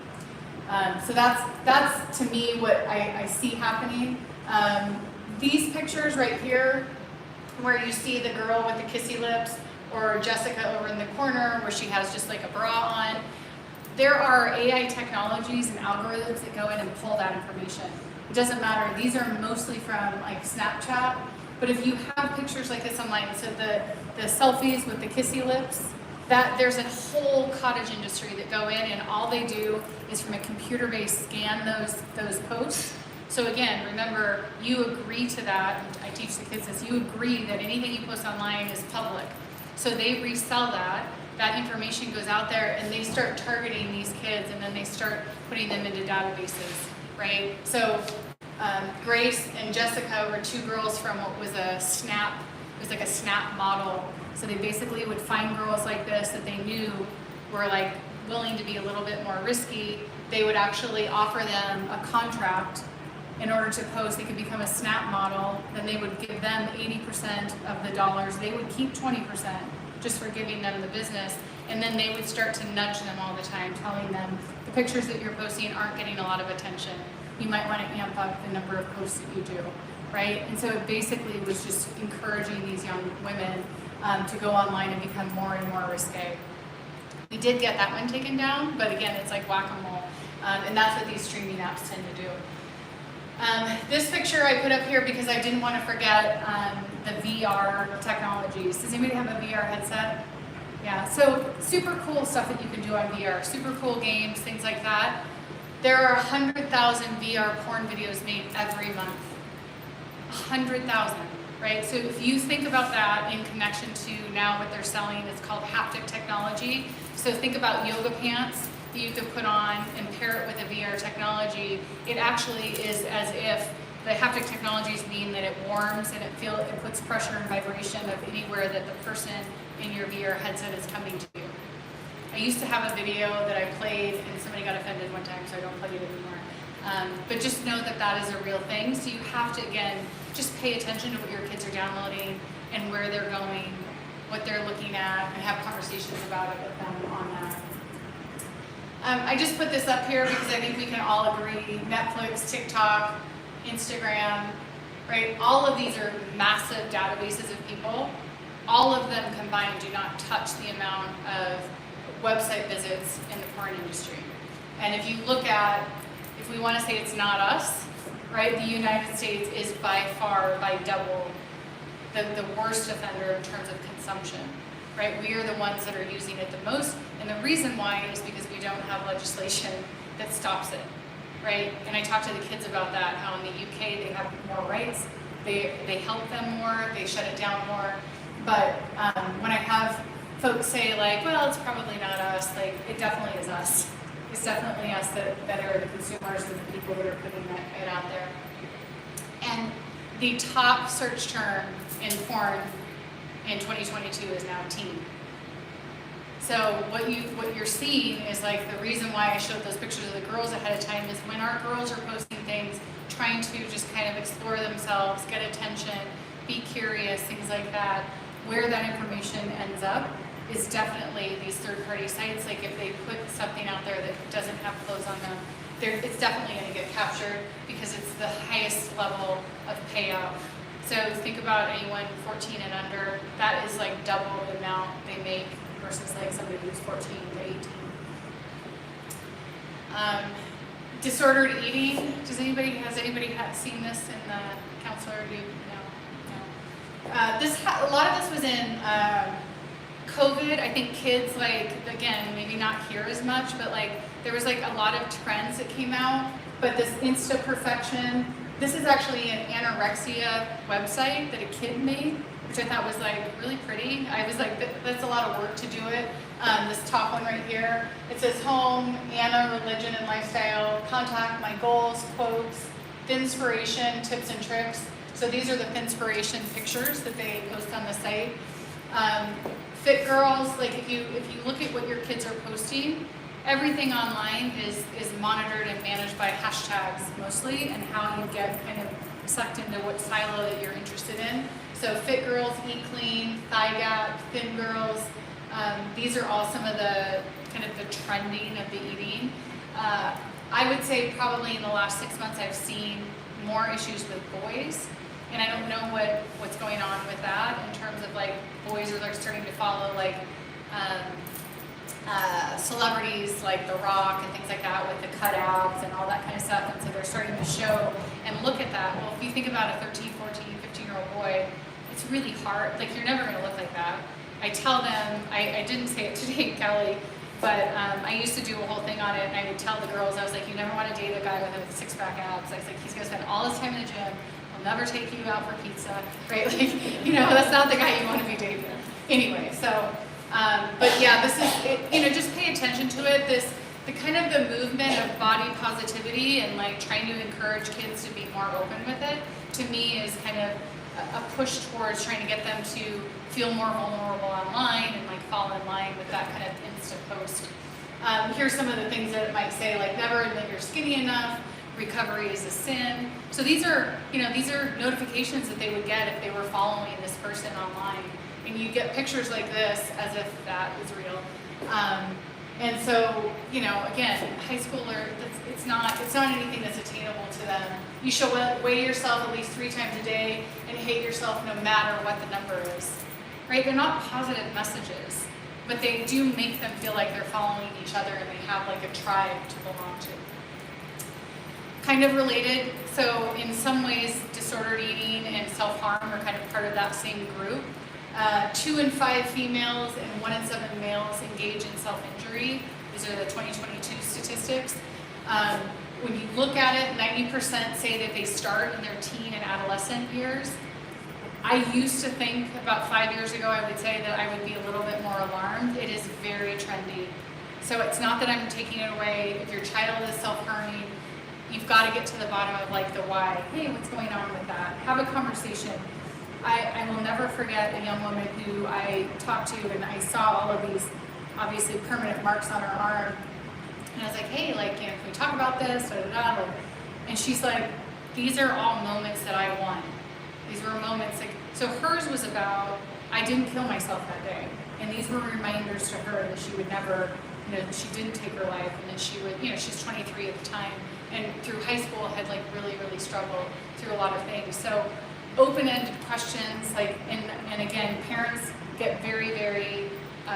So that's to me what I see happening. These pictures right here, where you see the girl with the kissy lips, or Jessica over in the corner where she has just like a bra on, there are AI technologies and algorithms that go in and pull that information. It doesn't matter. These are mostly from like Snapchat, but if you have pictures like this online, so the selfies with the kissy lips, that there's a whole cottage industry that go in and all they do is from a computer-based scan those posts. So again, remember, you agree to that. I teach the kids this. You agree that anything you post online is public. So they resell that. That information goes out there and they start targeting these kids and then they start putting them into databases, right? So Grace and Jessica were 2 girls from what was a Snap, it was like a Snap model. So they basically would find girls like this that they knew were like willing to be a little bit more risky. They would actually offer them a contract in order to post. They could become a Snap model. Then they would give them 80% of the dollars. They would keep 20% just for giving them the business. And then they would start to nudge them all the time, telling them the pictures that you're posting aren't getting a lot of attention. You might want to amp up the number of posts that you do, right? And so it basically was just encouraging these young women to go online and become more and more risque. We did get that one taken down, but again, it's like whack-a-mole. And that's what these streaming apps tend to do. This picture I put up here because I didn't want to forget the VR technologies. Does anybody have a VR headset? Yeah, so super cool stuff that you can do on VR. Super cool games, things like that. There are 100,000 VR porn videos made every month. 100,000, right? So if you think about that in connection to now what they're selling, it's called haptic technology. So think about yoga pants that you could put on and pair it with a VR technology. It actually is as if the haptic technologies mean that it warms and it puts pressure and vibration of anywhere that the person in your VR headset is coming to you. I used to have a video that I played and somebody got offended one time, so I don't play it anymore. But just know that that is a real thing. So you have to, again, just pay attention to what your kids are downloading and where they're going, what they're looking at, and have conversations about it with them on that. I just put this up here because I think we can all agree, Netflix, TikTok, Instagram, right? All of these are massive databases of people. All of them combined do not touch the amount of website visits in the porn industry. And if you look at, if we want to say it's not us, right, the United States is by far, by double, the worst offender in terms of consumption, right? We are the ones that are using it the most, and the reason why is because we don't have legislation that stops it, right? And I talked to the kids about that, how in the UK they have more rights, they help them more, they shut it down more. But when I have folks say like, well, it's probably not us, like it definitely is us. It's definitely us that are the consumers and the people that are putting it out there. And the top search term in porn in 2022 is now teen. So what you're seeing is like the reason why I showed those pictures of the girls ahead of time is when our girls are posting things, trying to just kind of explore themselves, get attention, be curious, things like that, where that information ends up is definitely these third-party sites. Like if they put something out there that doesn't have clothes on them, it's definitely going to get captured because it's the highest level of payout. So think about anyone 14 and under, that is like double the amount they make versus like somebody who's 14 to 18. Disordered eating. Has anybody seen this in the counselor? No. A lot of this was in COVID. I think kids, like, again, maybe not here as much, but like there was like a lot of trends that came out. But this Insta Perfection, this is actually an anorexia website that a kid made, which I thought was like really pretty. I was like, that's a lot of work to do it. This top one right here, it says home, Anna, religion and lifestyle, contact, my goals, quotes, Thinspiration, tips and tricks. So these are the Thinspiration pictures that they post on the site. Fit girls, like if you look at what your kids are posting, everything online is monitored and managed by hashtags mostly, and how you get kind of sucked into what silo that you're interested in. So fit girls, eat clean, thigh gap, thin girls. These are all some of the kind of the trending of the eating. I would say probably in the last 6 months I've seen more issues with boys, and I don't know what's going on with that in terms of like boys are like starting to follow like celebrities like The Rock and things like that with the cutouts and all that kind of stuff, and so they're starting to show and look at that. Well, if you think about a 13, 14, 15-year-old boy, it's really hard. Like, you're never going to look like that. I tell them, I didn't say it today, Kelly, but I used to do a whole thing on it, and I would tell the girls, I was like, you never want to date a guy with a six-pack abs. I was like, he's going to spend all his time in the gym. He'll never take you out for pizza, right? Like, you know, that's not the guy you want to be dating. Anyway, so, but yeah, this is, you know, just pay attention to it. The kind of the movement of body positivity and like trying to encourage kids to be more open with it, to me is kind of a push towards trying to get them to feel more vulnerable online and like fall in line with that kind of instant post. Here's some of the things that it might say, like never admit you're skinny enough, recovery is a sin. So these are, you know, these are notifications that they would get if they were following this person online. And you get pictures like this as if that is real. And so, you know, again, high schooler, it's not anything that's attainable to them. You should weigh yourself at least 3 times a day and hate yourself no matter what the number is, right? They're not positive messages, but they do make them feel like they're following each other and they have like a tribe to belong to. Kind of related, so in some ways, disordered eating and self-harm are kind of part of that same group. 2 in 5 females and 1 in 7 males engage in self-injury. These are the 2022 statistics. When you look at it, 90% say that they start in their teen and adolescent years. I used to think about 5 years ago, I would say that I would be a little bit more alarmed. It is very trendy. So it's not that I'm taking it away. If your child is self-harming, you've got to get to the bottom of like the why. Hey, what's going on with that? Have a conversation. I will never forget a young woman who I talked to, and I saw all of these obviously permanent marks on her arm, And I was like, hey, like, can we talk about this? Like, and she's like, these are all moments that I won. These were moments like, so hers was about, I didn't kill myself that day. And these were reminders to her that she would never, she didn't take her life, and that she would, she's 23 at the time, and through high school had like really, really struggled through a lot of things. So open-ended questions, like, and again, parents get very, very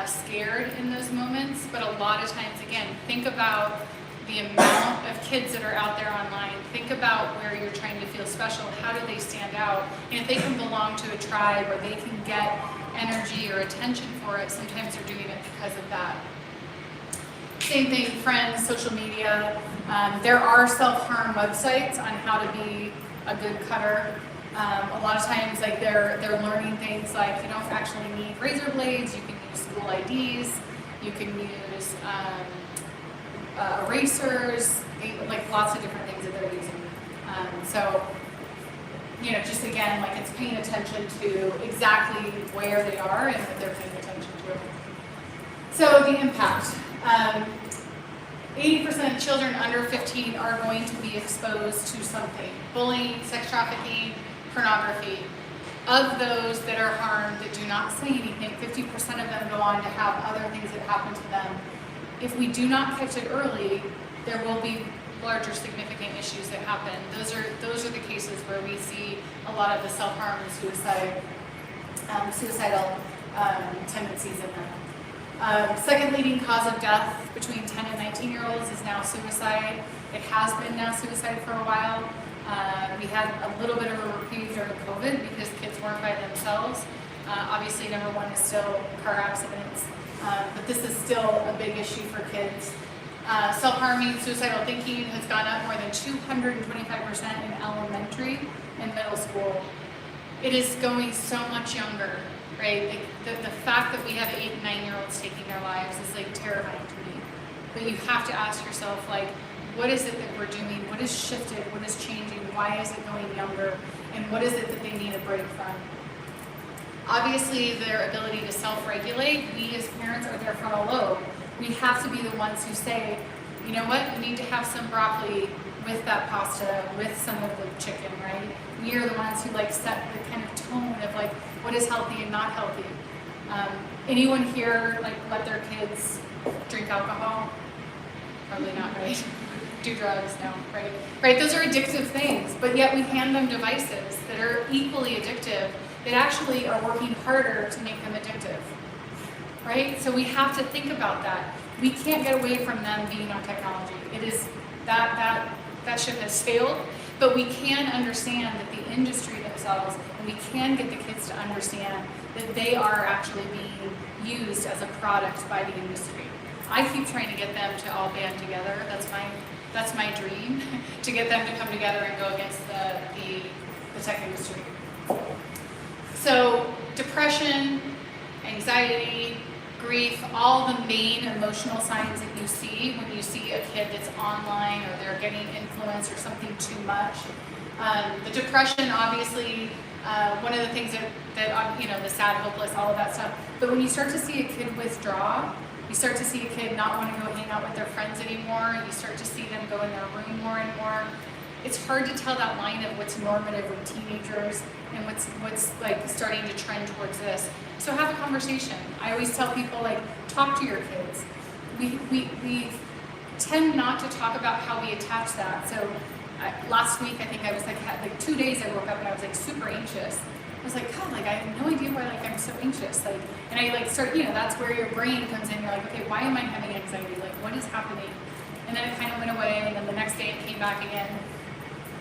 scared in those moments, but a lot of times, again, think about the amount of kids that are out there online. Think about where you're trying to feel special. How do they stand out? And if they can belong to a tribe, or they can get energy or attention for it, sometimes they're doing it because of that. Same thing, friends, social media. There are self-harm websites on how to be a good cutter. A lot of times, like, they're learning things like you don't actually need razor blades. You can use school IDs. You can use erasers, like lots of different things that they're using. So, just again, like, it's paying attention to exactly where they are and what they're paying attention to. So the impact. 80% of children under 15 are going to be exposed to something. Bullying, sex trafficking, pornography. Of those that are harmed that do not say anything, 50% of them go on to have other things that happen to them. If we do not catch it early, there will be larger significant issues that happen. Those are the cases where we see a lot of the self-harm and suicidal tendencies in them. Second leading cause of death between 10 and 19-year-olds is now suicide. It has been now suicide for a while. We had a little bit of a reprieve during COVID because kids weren't by themselves. Obviously, number one is still car accidents, but this is still a big issue for kids. Self-harming, suicidal thinking has gone up more than 225% in elementary and middle school. It is going so much younger, right? The fact that we have 8 and 9-year-olds taking their lives is like terrifying to me. But you have to ask yourself, like, what is it that we're doing? What has shifted? What is changing? Why is it going younger? And what is it that they need a break from? Obviously, their ability to self-regulate, we as parents are their frontal lobe. We have to be the ones who say, you know what, you need to have some broccoli with that pasta, with some of the chicken, right? We are the ones who like set the kind of tone of like what is healthy and not healthy. Anyone here like let their kids drink alcohol? Probably not, right? Do drugs? No, right? Right, those are addictive things, but yet we hand them devices that are equally addictive that actually are working harder to make them addictive. Right? So we have to think about that. We can't get away from them being on technology. It is that ship has failed, but we can understand that the industry themselves, and we can get the kids to understand that they are actually being used as a product by the industry. I keep trying to get them to all band together. That's my dream, to get them to come together and go against the tech industry. So depression, anxiety, grief, all the main emotional signs that you see when you see a kid that's online or they're getting influenced or something too much. The depression, obviously, one of the things that the sad, hopeless, all of that stuff. But when you start to see a kid withdraw, you start to see a kid not want to go hang out with their friends anymore. You start to see them go in their room more and more. It's hard to tell that line of what's normative with teenagers and what's like starting to trend towards this. So have a conversation. I always tell people, like, talk to your kids. We tend not to talk about how we attach that. So last week, I think I was like 2 days I woke up and I was like super anxious. I was like, God, like I have no idea why like I'm so anxious. Like, and I like start, that's where your brain comes in. You're like, okay, why am I having anxiety? Like, what is happening? And then it kind of went away, and then the next day it came back again.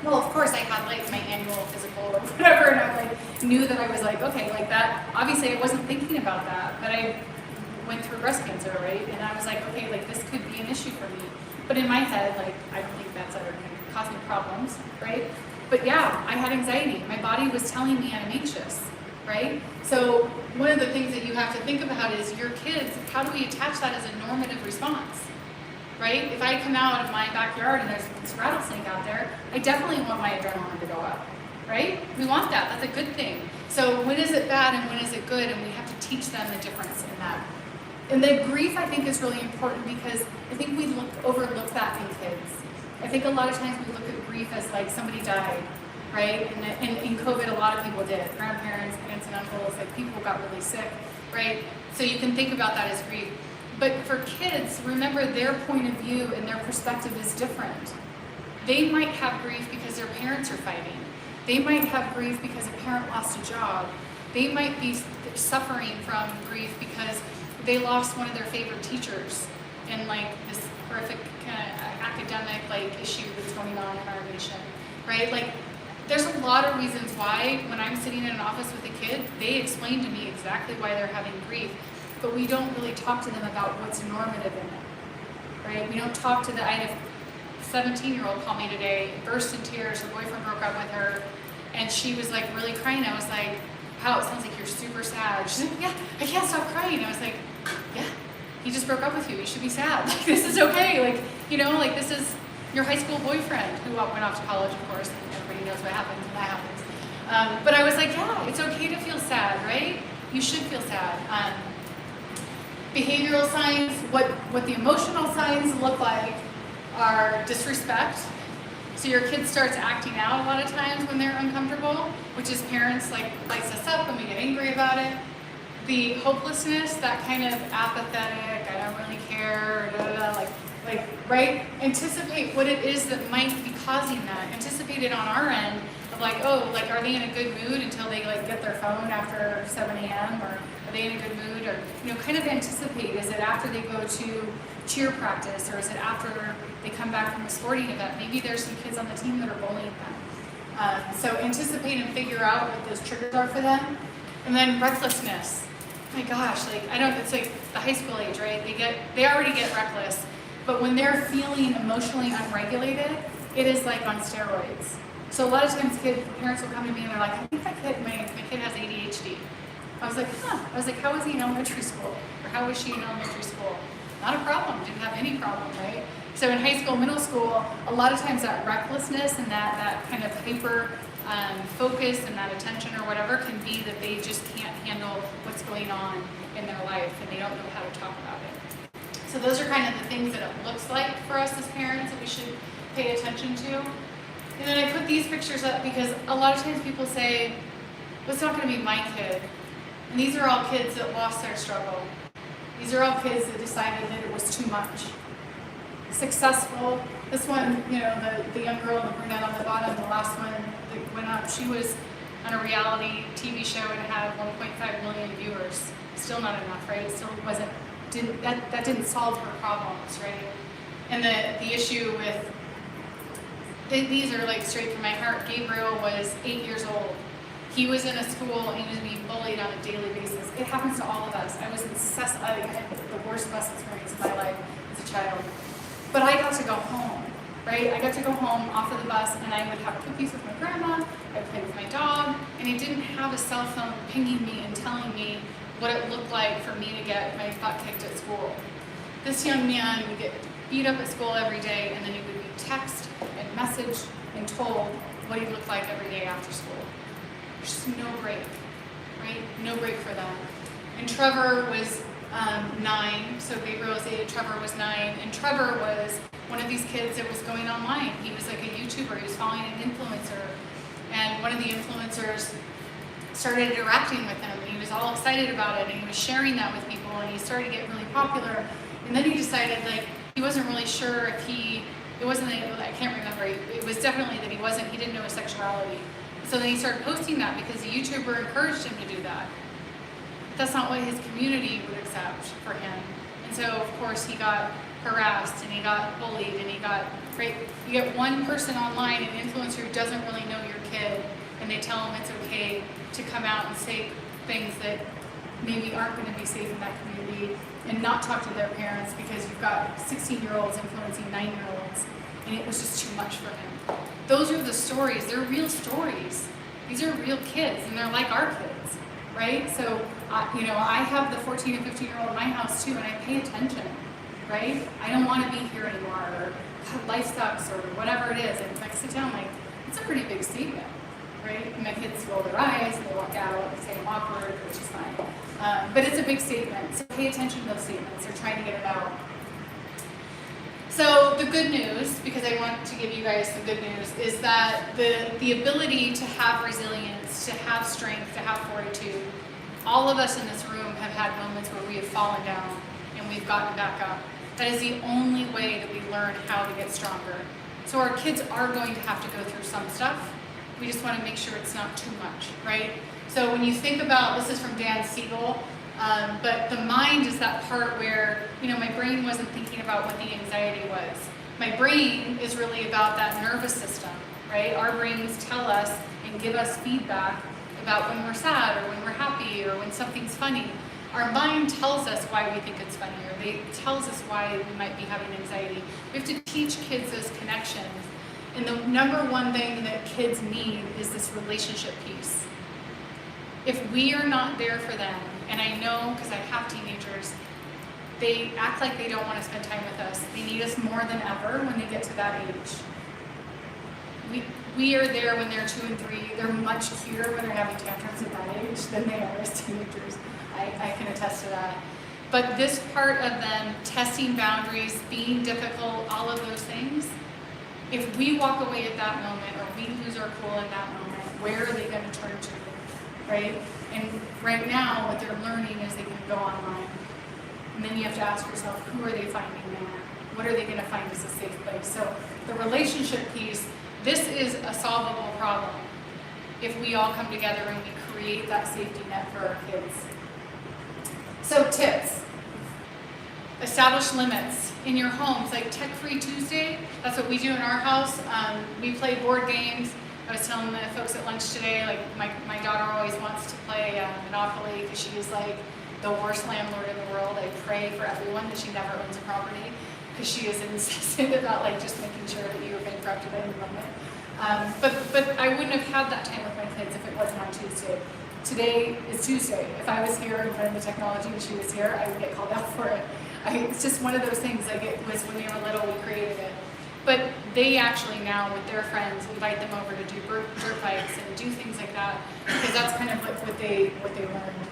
Well, of course I had like my annual physical or whatever, and I like knew that I was like, okay, like that, obviously I wasn't thinking about that, but I went through breast cancer, right? And I was like, okay, like this could be an issue for me. But in my head, like, I don't think that's ever going to cause me problems, right? But yeah, I had anxiety. My body was telling me I'm anxious, right? So one of the things that you have to think about is your kids, how do we attach that as a normative response? Right? If I come out of my backyard and there's this rattlesnake out there, I definitely want my adrenaline to go up, right? We want that. That's a good thing. So when is it bad and when is it good? And we have to teach them the difference in that. And the grief, I think, is really important because I think we overlook that in kids. I think a lot of times we look at grief as like somebody died, right? And in COVID, a lot of people did. Grandparents, aunts and uncles, like people got really sick, right? So you can think about that as grief. But for kids, remember their point of view and their perspective is different. They might have grief because their parents are fighting. They might have grief because a parent lost a job. They might be suffering from grief because they lost one of their favorite teachers in like this horrific kind of academic like issue that's going on in our nation, right? Like there's a lot of reasons why when I'm sitting in an office with a kid, they explain to me exactly why they're having grief, but we don't really talk to them about what's normative in it, right? We don't talk to I had a 17-year-old call me today, burst in tears, her boyfriend broke up with her, and she was like really crying. I was like, wow, it sounds like you're super sad. She's like, yeah, I can't stop crying. I was like, yeah, he just broke up with you. You should be sad. Like, this is okay. Like, you know, like this is your high school boyfriend who went off to college, of course, and everybody knows what happens when that happens. But I was like, yeah, it's okay to feel sad, right? You should feel sad. Behavioral signs, what the emotional signs look like are disrespect. So your kid starts acting out a lot of times when they're uncomfortable, which is parents like lights us up and we get angry about it. The hopelessness, that kind of apathetic, I don't really care, like, right? Anticipate what it is that might be causing that. Anticipate it on our end of like, oh, like are they in a good mood until they like get their phone after 7 a.m. or are they in a good mood? Or, you know, kind of anticipate, is it after they go to cheer practice or is it after they come back from a sporting event? Maybe there's some kids on the team that are bullying them. So anticipate and figure out what those triggers are for them. And then recklessness. Oh my gosh, like it's like the high school age, right? They already get reckless, but when they're feeling emotionally unregulated, it is like on steroids. So a lot of times parents will come to me and they're like, I think my kid has ADHD. I was like, how was he in elementary school? Or how was she in elementary school? Not a problem, didn't have any problem, right? So in high school, middle school, a lot of times that recklessness and that kind of hyper focus and that attention or whatever can be that they just can't handle what's going on in their life and they don't know how to talk about it. So those are kind of the things that it looks like for us as parents that we should pay attention to. And then I put these pictures up because a lot of times people say, well, it's not going to be my kid. And these are all kids that lost their struggle. These are all kids that decided that it was too much. Successful. This one, you know, the young girl, the brunette on the bottom, the last one that went up, she was on a reality TV show and had 1.5 million viewers. Still not enough, right? It still that didn't solve her problems, right? And the issue with, these are like straight from my heart. Gabriel was 8 years old. He was in a school and he was being bullied on a daily basis. It happens to all of us. I was incessant. I had the worst bus experience of my life as a child. But I got to go home, right? I got to go home off of the bus and I would have cookies with my grandma, I'd play with my dog, and I didn't have a cell phone pinging me and telling me what it looked like for me to get my butt kicked at school. This young man would get beat up at school every day and then he would be texted and messaged and told what he looked like every day after school. There's just no break, right? No break for them. And Trevor was 9, so Gabriel was 8, Trevor was 9, and Trevor was one of these kids that was going online. He was like a YouTuber, he was following an influencer, and one of the influencers started interacting with him, and he was all excited about it, and he was sharing that with people, and he started to get really popular, and then he decided, like, he wasn't really sure if it wasn't, I can't remember, it was definitely that he didn't know his sexuality. So then he started posting that because the YouTuber encouraged him to do that. That's not what his community would accept for him. And so, of course, he got harassed and he got bullied and he got, right? You get one person online, an influencer who doesn't really know your kid, and they tell them it's okay to come out and say things that maybe aren't going to be safe in that community and not talk to their parents because you've got 16-year-olds influencing 9-year-olds, and it was just too much for him. Those are the stories. They're real stories. These are real kids, and they're like our kids, right? So, I have the 14 and 15-year-old in my house too, and I pay attention, right? I don't want to be here anymore, or God, life sucks, or whatever it is. And I sit down like, it's a pretty big statement. right? And my kids roll their eyes and they walk out and say I'm awkward, which is fine. But it's a big statement, so pay attention to those statements. They're trying to get it out. So the good news, because I want to give you guys the good news, is that the ability to have resilience, to have strength, to have fortitude, all of us in this room have had moments where we have fallen down and we've gotten back up. That is the only way that we learn how to get stronger. So our kids are going to have to go through some stuff. We just want to make sure it's not too much, right? So when you think about, this is from Dan Siegel, but the mind is that part where, my brain wasn't thinking about what the anxiety was. My brain is really about that nervous system, right? Our brains tell us and give us feedback about when we're sad or when we're happy or when something's funny. Our mind tells us why we think it's funny, or it tells us why we might be having anxiety. We have to teach kids those connections. And the number one thing that kids need is this relationship piece. If we are not there for them, and I know because I have teenagers, they act like they don't want to spend time with us. They need us more than ever when they get to that age. We are there when they're 2 and 3. They're much cuter when they're having tantrums at that age than they are as teenagers. I can attest to that. But this part of them testing boundaries, being difficult, all of those things, if we walk away at that moment or we lose our cool in that moment, where are they going to turn to, right? And right now, what they're learning is they can go online. And then you have to ask yourself, who are they finding there? What are they going to find as a safe place? So the relationship piece, this is a solvable problem if we all come together and we create that safety net for our kids. So tips. Establish limits in your homes, like Tech-Free Tuesday. That's what we do in our house. We play board games. I was telling the folks at lunch today, like my daughter always wants to play Monopoly because she is like the worst landlord in the world. I pray for everyone that she never owns a property because she is insistent about like just making sure that you are bankrupted at any moment. But I wouldn't have had that time with my kids if it wasn't on Tuesday. Today is Tuesday. If I was here in front of the technology and she was here, I would get called out for it. It's just one of those things, like it was when they were little, we created it. But they actually now, with their friends, invite them over to do dirt bikes and do things like that, because that's kind of like what they learned.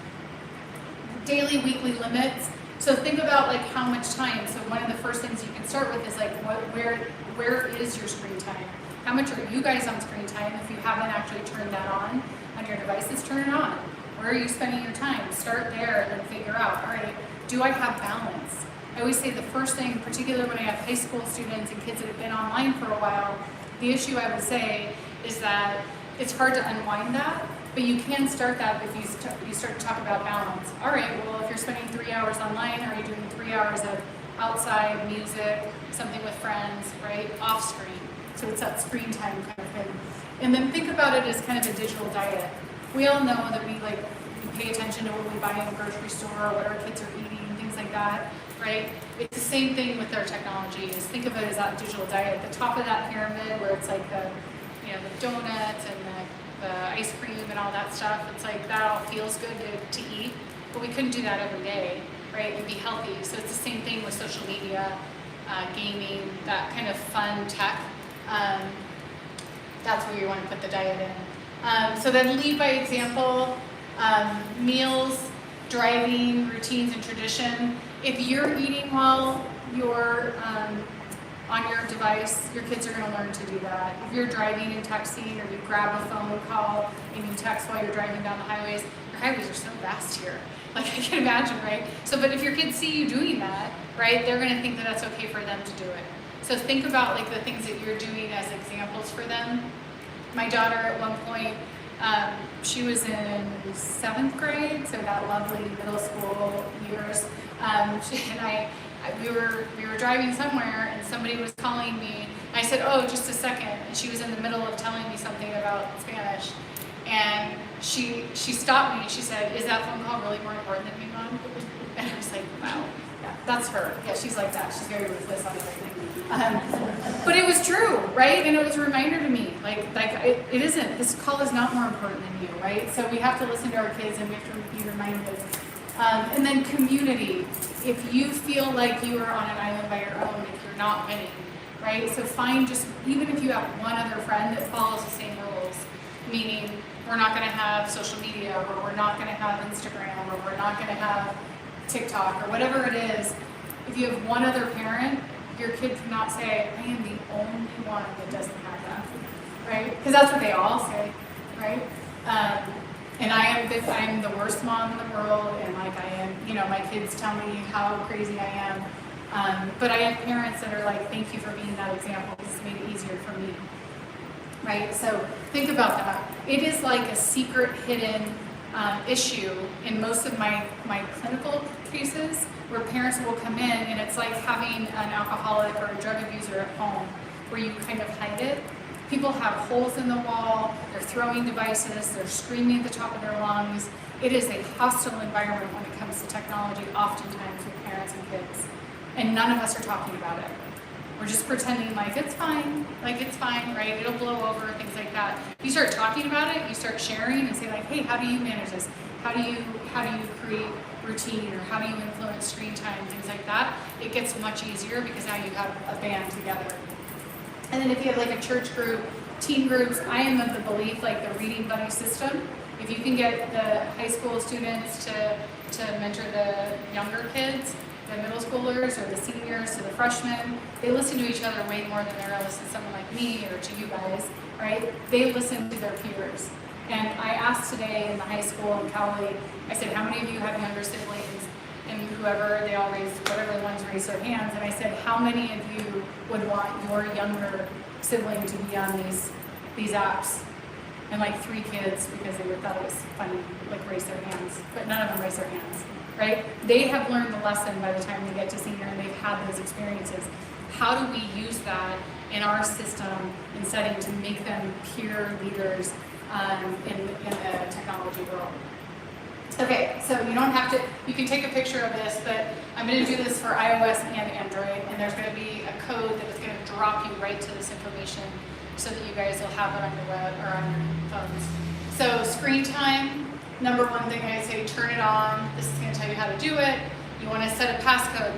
Daily, weekly limits. So think about like how much time. So one of the first things you can start with is like, where is your screen time? How much are you guys on screen time? If you haven't actually turned that on your devices, turn it on. Where are you spending your time? Start there and then figure out, all right, do I have balance? I always say the first thing, particularly when I have high school students and kids that have been online for a while, the issue I would say is that it's hard to unwind that, but you can start that if you start to talk about balance. All right, well, if you're spending 3 hours online, are you doing 3 hours of outside music, something with friends, right? Off screen. So it's that screen time kind of thing. And then think about it as kind of a digital diet. We all know that we pay attention to what we buy in the grocery store, what our kids are eating, things like that, right? It's the same thing with our technology. Is think of it as that digital diet. The top of that pyramid, where it's like the donuts and the ice cream and all that stuff. It's like that all feels good to eat, but we couldn't do that every day, right? And be healthy. So it's the same thing with social media, gaming, that kind of fun tech. That's where you want to put the diet in. So then lead by example, meals, driving, routines, and tradition. If you're eating while you're on your device, your kids are going to learn to do that. If you're driving and texting, or you grab a phone call and you text while you're driving down the highways, your highways are so vast here. Like I can imagine, right? So, but if your kids see you doing that, right, they're going to think that that's okay for them to do it. So think about like the things that you're doing as examples for them. My daughter at one point, she was in 7th grade, so that lovely middle school years. She and we were driving somewhere and somebody was calling me. I said, "Oh, just a second." And she was in the middle of telling me something about Spanish. And she stopped me. She said, "Is that phone call really more important than me, Mom?" And I was like, wow. Yeah, that's her. Yeah, she's like that. She's very ruthless on everything. But it was true, right? And it was a reminder to me, like it isn't. This call is not more important than you, right? So we have to listen to our kids and we have to be reminded. And then community. If you feel like you are on an island by your own, if you're not winning, right? So find just, even if you have one other friend that follows the same rules, meaning we're not going to have social media, or we're not going to have Instagram, or we're not going to have TikTok, or whatever it is. If you have one other parent, your kid cannot say, I am the only one that doesn't have that, right? Because that's what they all say, right? And I'm the worst mom in the world, and like I am, you know, my kids tell me how crazy I am. But I have parents that are like, thank you for being that example. This has made it easier for me, right? So think about that. It is like a secret hidden issue in most of my clinical cases, where parents will come in and it's like having an alcoholic or a drug abuser at home, where you kind of hide it. People have holes in the wall, they're throwing devices, they're screaming at the top of their lungs. It is a hostile environment when it comes to technology, oftentimes with parents and kids. And none of us are talking about it. We're just pretending like it's fine, right? It'll blow over, things like that. You start talking about it, you start sharing and say like, hey, how do you manage this? How do you create routine, or how do you influence screen time, things like that? It gets much easier because now you have a band together. And then if you have like a church group, teen groups, I am of the belief like the reading buddy system. If you can get the high school students to mentor the younger kids, the middle schoolers or the seniors to the freshmen, they listen to each other way more than they're going to listen to someone like me or to you guys, right? They listen to their peers. And I asked today in the high school in Cali, I said, how many of you have younger siblings? And whoever, they all raised, whatever the ones raised their hands. And I said, how many of you would want your younger sibling to be on these apps? And like 3 kids, because they thought it was funny, like raise their hands. But none of them raised their hands, right? They have learned the lesson by the time they get to senior and they've had those experiences. How do we use that in our system and setting to make them peer leaders in the technology world? Okay, so you don't have to, you can take a picture of this, but I'm going to do this for iOS and Android, and there's going to be a code that is going to drop you right to this information so that you guys will have it on your web or on your phones. So screen time, number one thing I say, turn it on. This is going to tell you how to do it. You want to set a passcode.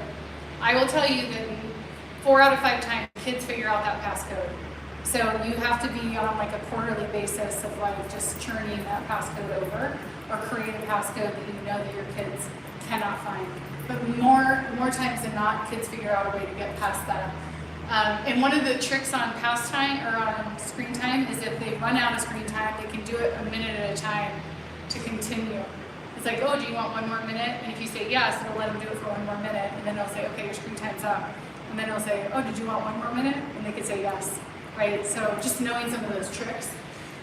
I will tell you that 4 out of 5 times kids figure out that passcode. So you have to be on like a quarterly basis of like just churning that passcode over, or create a passcode that you know that your kids cannot find. But more times than not, kids figure out a way to get past that. And one of the tricks on pastime or on screen time is if they run out of screen time, they can do it a minute at a time to continue. It's like, oh, do you want 1 more minute? And if you say yes, it'll let them do it for 1 more minute, and then it'll say, okay, your screen time's up. And then it'll say, oh, did you want 1 more minute? And they could say yes, right? So just knowing some of those tricks.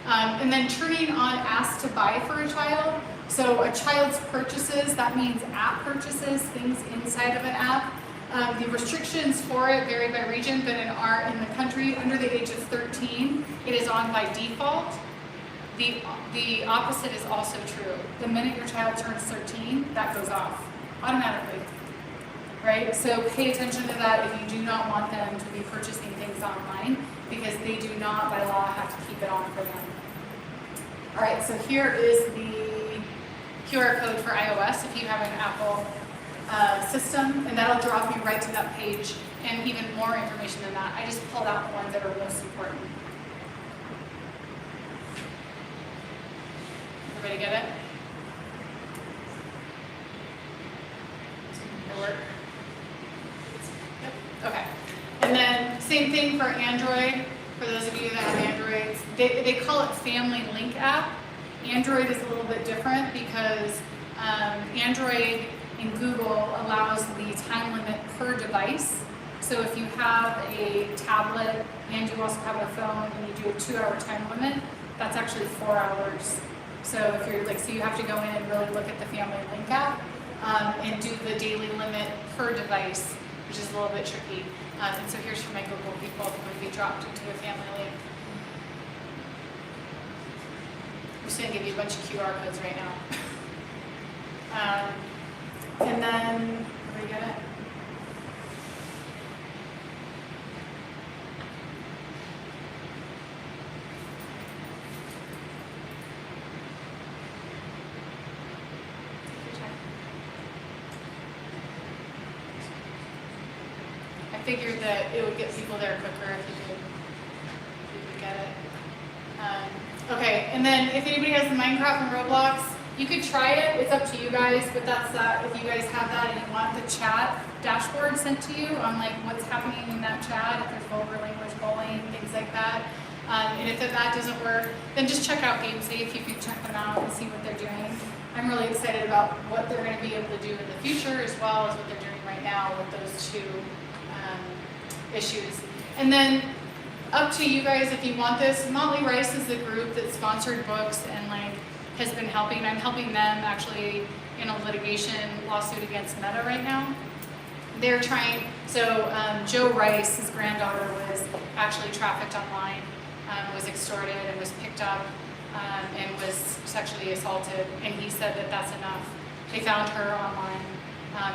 And then turning on ask to buy for a child. So a child's purchases, that means app purchases, things inside of an app. The restrictions for it vary by region, but in the country under the age of 13, it is on by default. The opposite is also true. The minute your child turns 13, that goes off automatically, right? So pay attention to that if you do not want them to be purchasing things online, because they do not, by law, have to keep it on for them. All right, so here is the QR code for iOS if you have an Apple system, and that'll drop you right to that page, and even more information than that. I just pulled out the ones that are most important. Everybody get it? It'll work? Yep. Okay. And then same thing for Android. For those of you that have Androids, they call it Family Link app. Android is a little bit different because Android in Google allows the time limit per device. So if you have a tablet and you also have a phone and you do a 2-hour time limit, that's actually 4 hours. So if you're like, so you have to go in and really look at the Family Link app and do the daily limit per device, which is a little bit tricky. And so here's for my Google people who would be dropped into a Family Link. I'm just going to give you a bunch of QR codes right now. And then, everybody get it? I figured that it would get people there quicker if you could get it. Okay, And then if anybody has the Minecraft and Roblox, you could try it. It's up to you guys, but that's that. If you guys have that and you want the chat dashboard sent to you on like what's happening in that chat, if there's vulgar language, bullying, things like that. And if that doesn't work, then just check out GameSafe. You can check them out and see what they're doing. I'm really excited about what they're going to be able to do in the future, as well as what they're doing right now with those two issues. And then up to you guys if you want this. Motley Rice is the group that sponsored books and like has been helping. I'm helping them actually in a litigation lawsuit against Meta right now. They're trying, so Joe Rice, his granddaughter, was actually trafficked online, was extorted and was picked up and was sexually assaulted, and he said that that's enough. They found her online,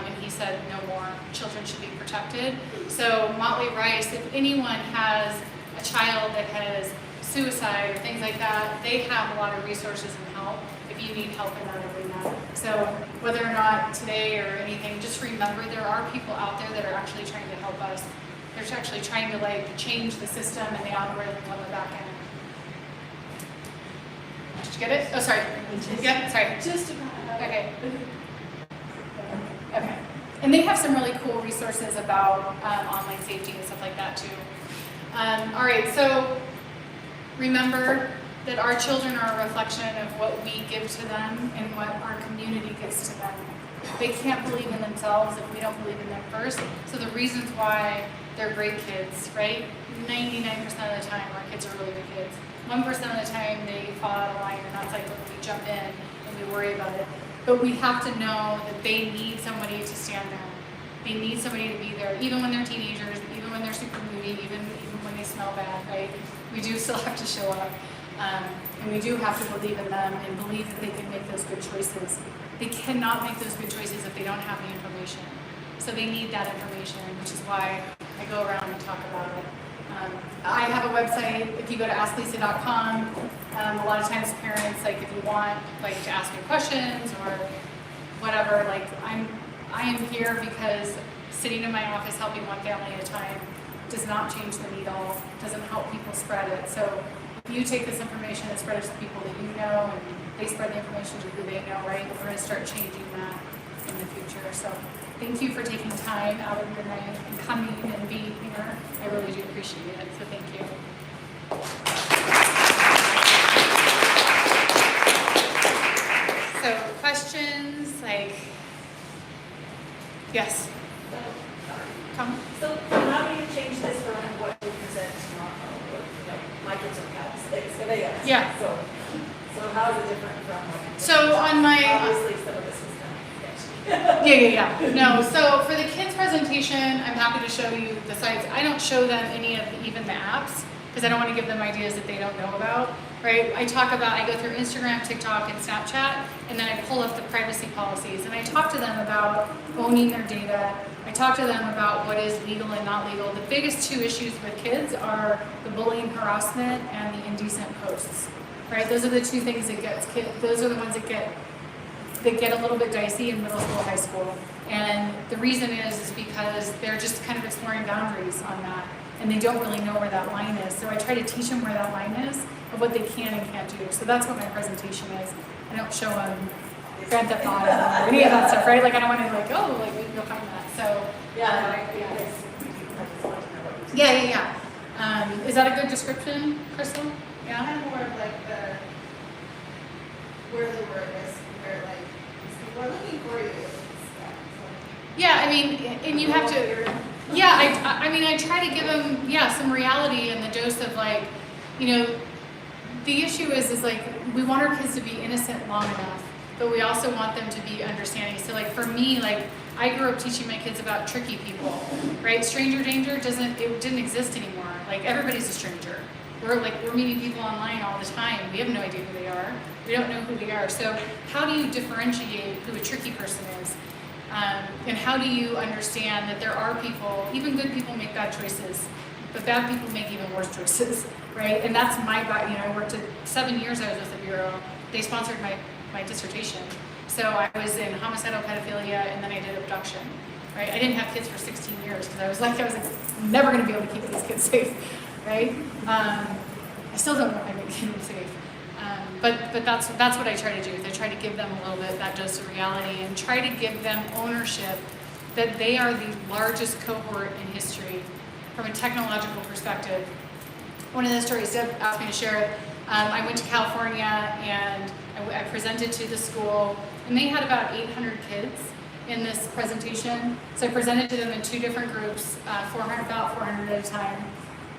and he said no more. Children should be protected. So Motley Rice, if anyone has a child that has suicide or things like that, they have a lot of resources and help if you need help in that arena. So whether or not today or anything, just remember there are people out there that are actually trying to help us. They're actually trying to like change the system and the algorithms on the back end. Did you get it? Oh, sorry. Yeah, sorry. Just about. Okay. Okay. And they have some really cool resources about online safety and stuff like that too. All right, so remember that our children are a reflection of what we give to them and what our community gives to them. They can't believe in themselves if we don't believe in them first. So the reasons why they're great kids, right? 99% of the time our kids are really good kids. 1% of the time they fall out of line, and that's like when we jump in and we worry about it. But we have to know that they need somebody to stand there. They need somebody to be there, even when they're teenagers, even when they're super moody, even when they smell bad, right? We do still have to show up. And we do have to believe in them and believe that they can make those good choices. They cannot make those good choices if they don't have the information. So they need that information, which is why I go around and talk about it. I have a website. If you go to asklisa.com, a lot of times parents, like if you want like to ask me questions or whatever, like I am here because sitting in my office helping one family at a time does not change the needle, doesn't help people spread it. So if you take this information and spread it to people that you know, and they spread the information to who they know, right? We're going to start changing that in the future. So thank you for taking time out of your night and coming and being here. I really do appreciate it. So thank you. So questions, like, yes? Come. So how do you change this from what you present tomorrow? My kids are cats. Yeah. So how is it different from what? So on my Obviously some of this was kind of sketchy. Yeah. No, so for the kids presentation, I'm happy to show you the sites. I don't show them any of even the apps because I don't want to give them ideas that they don't know about, right? I go through Instagram, TikTok, and Snapchat, and then I pull up the privacy policies, and I talk to them about owning their data. I talk to them about what is legal and not legal. The biggest two issues with kids are the bullying, harassment, and the indecent posts, right? Those are the two things that gets kids. Those are the ones that get a little bit dicey in middle school, high school. And the reason is because they're just kind of exploring boundaries on that, and they don't really know where that line is. So I try to teach them where that line is of what they can and can't do. So that's what my presentation is. I don't show them Grand Theft Auto or any of that stuff, right? Like I don't want to like, oh, like we can go find that. So yeah. Is that a good description, Crystal? Yeah. Kind of more of like where the word is, where like these people are looking for you. Yeah, I mean, and you have to. Yeah, I mean, I try to give them some reality and the dose of like, you know, the issue is like we want our kids to be innocent long enough, but we also want them to be understanding. So like for me, like I grew up teaching my kids about tricky people, right? Stranger danger didn't exist anymore. Like everybody's a stranger. We're meeting people online all the time. We have no idea who they are. We don't know who they are. So how do you differentiate who a tricky person is? And how do you understand that there are people, even good people make bad choices, but bad people make even worse choices, right? And that's I worked 7 years I was with the Bureau. They sponsored my dissertation. So I was in homicidal pedophilia, and then I did abduction, right? I didn't have kids for 16 years because I was like never going to be able to keep these kids safe, right? I still don't know if I make them safe. But that's what I try to do, is I try to give them a little bit of that dose of reality and try to give them ownership that they are the largest cohort in history from a technological perspective. One of the stories Deb asked me to share, I went to California and I presented to the school, and they had about 800 kids in this presentation. So I presented to them in 2 different groups, about 400 at a time.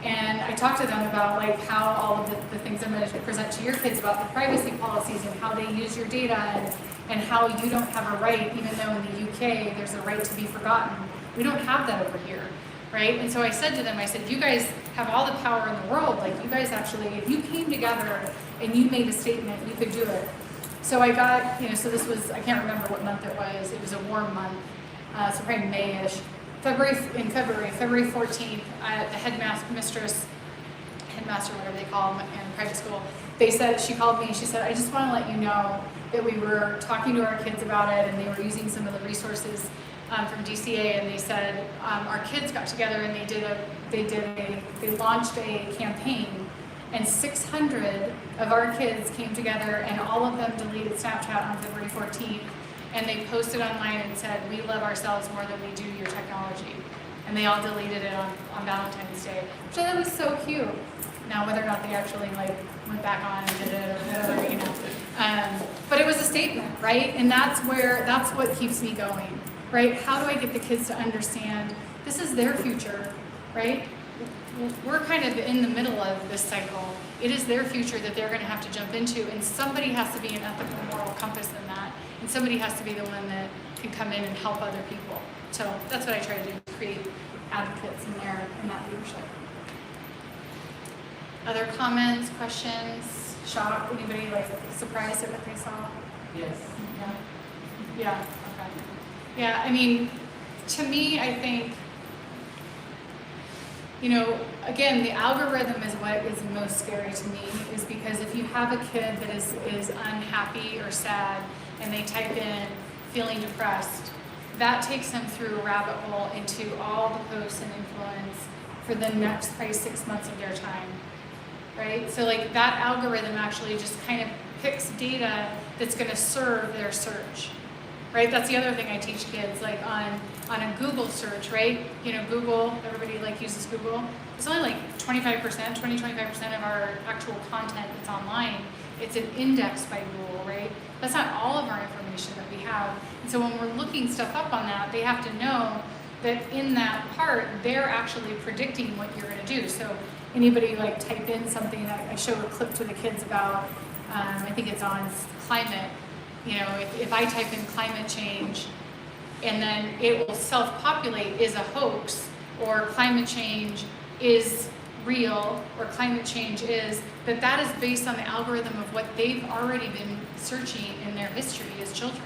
And I talked to them about like how all of the things I'm going to present to your kids about the privacy policies and how they use your data and how you don't have a right, even though in the UK there's a right to be forgotten. We don't have that over here, right? And so I said to them, I said, you guys have all the power in the world. Like you guys actually, if you came together and you made a statement, you could do it. So I got, so this was, I can't remember what month it was a warm month, so probably May-ish. February 14th, the headmaster, whatever they call them in private school, she called me and she said, I just want to let you know that we were talking to our kids about it and they were using some of the resources from DCA, and they said our kids got together and they launched a campaign, and 600 of our kids came together and all of them deleted Snapchat on February 14th. And they posted online and said, we love ourselves more than we do your technology. And they all deleted it on Valentine's Day, which I thought was so cute. Now, whether or not they actually went back on and did it or whatever, but it was a statement, right? And that's what keeps me going, right? How do I get the kids to understand this is their future, right? We're kind of in the middle of this cycle. It is their future that they're going to have to jump into, and somebody has to be an ethical, moral compass in that. And somebody has to be the one that can come in and help other people. So that's what I try to do, create advocates in that leadership. Other comments, questions, shock? Anybody surprised at what they saw? Yes. Yeah, okay. Yeah, I mean, to me, I think, again, the algorithm is what is most scary to me, is because if you have a kid that is unhappy or sad, and they type in feeling depressed, that takes them through a rabbit hole into all the posts and influence for the next probably 6 months of their time, right? So that algorithm actually just kind of picks data that's going to serve their search, right? That's the other thing I teach kids, on a Google search, right? Google, everybody uses Google. It's only 20-25% of our actual content that's online. It's an indexed by Google, right? That's not all of our information that we have. And so when we're looking stuff up on that, they have to know that in that part, they're actually predicting what you're going to do. So anybody type in something that I show a clip to the kids about, I think it's on climate. If I type in climate change, and then it will self-populate is a hoax, or climate change is real, or climate change is, that is based on the algorithm of what they've already been searching in their history as children.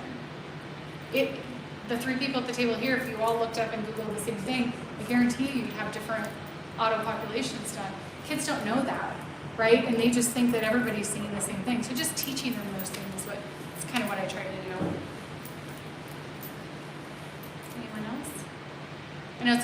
The 3 people at the table here, if you all looked up and Googled the same thing, I guarantee you'd have different auto-populations done. Kids don't know that, right? And they just think that everybody's seeing the same thing. So just teaching them those things is kind of what I try to do. Anyone else? I know it's a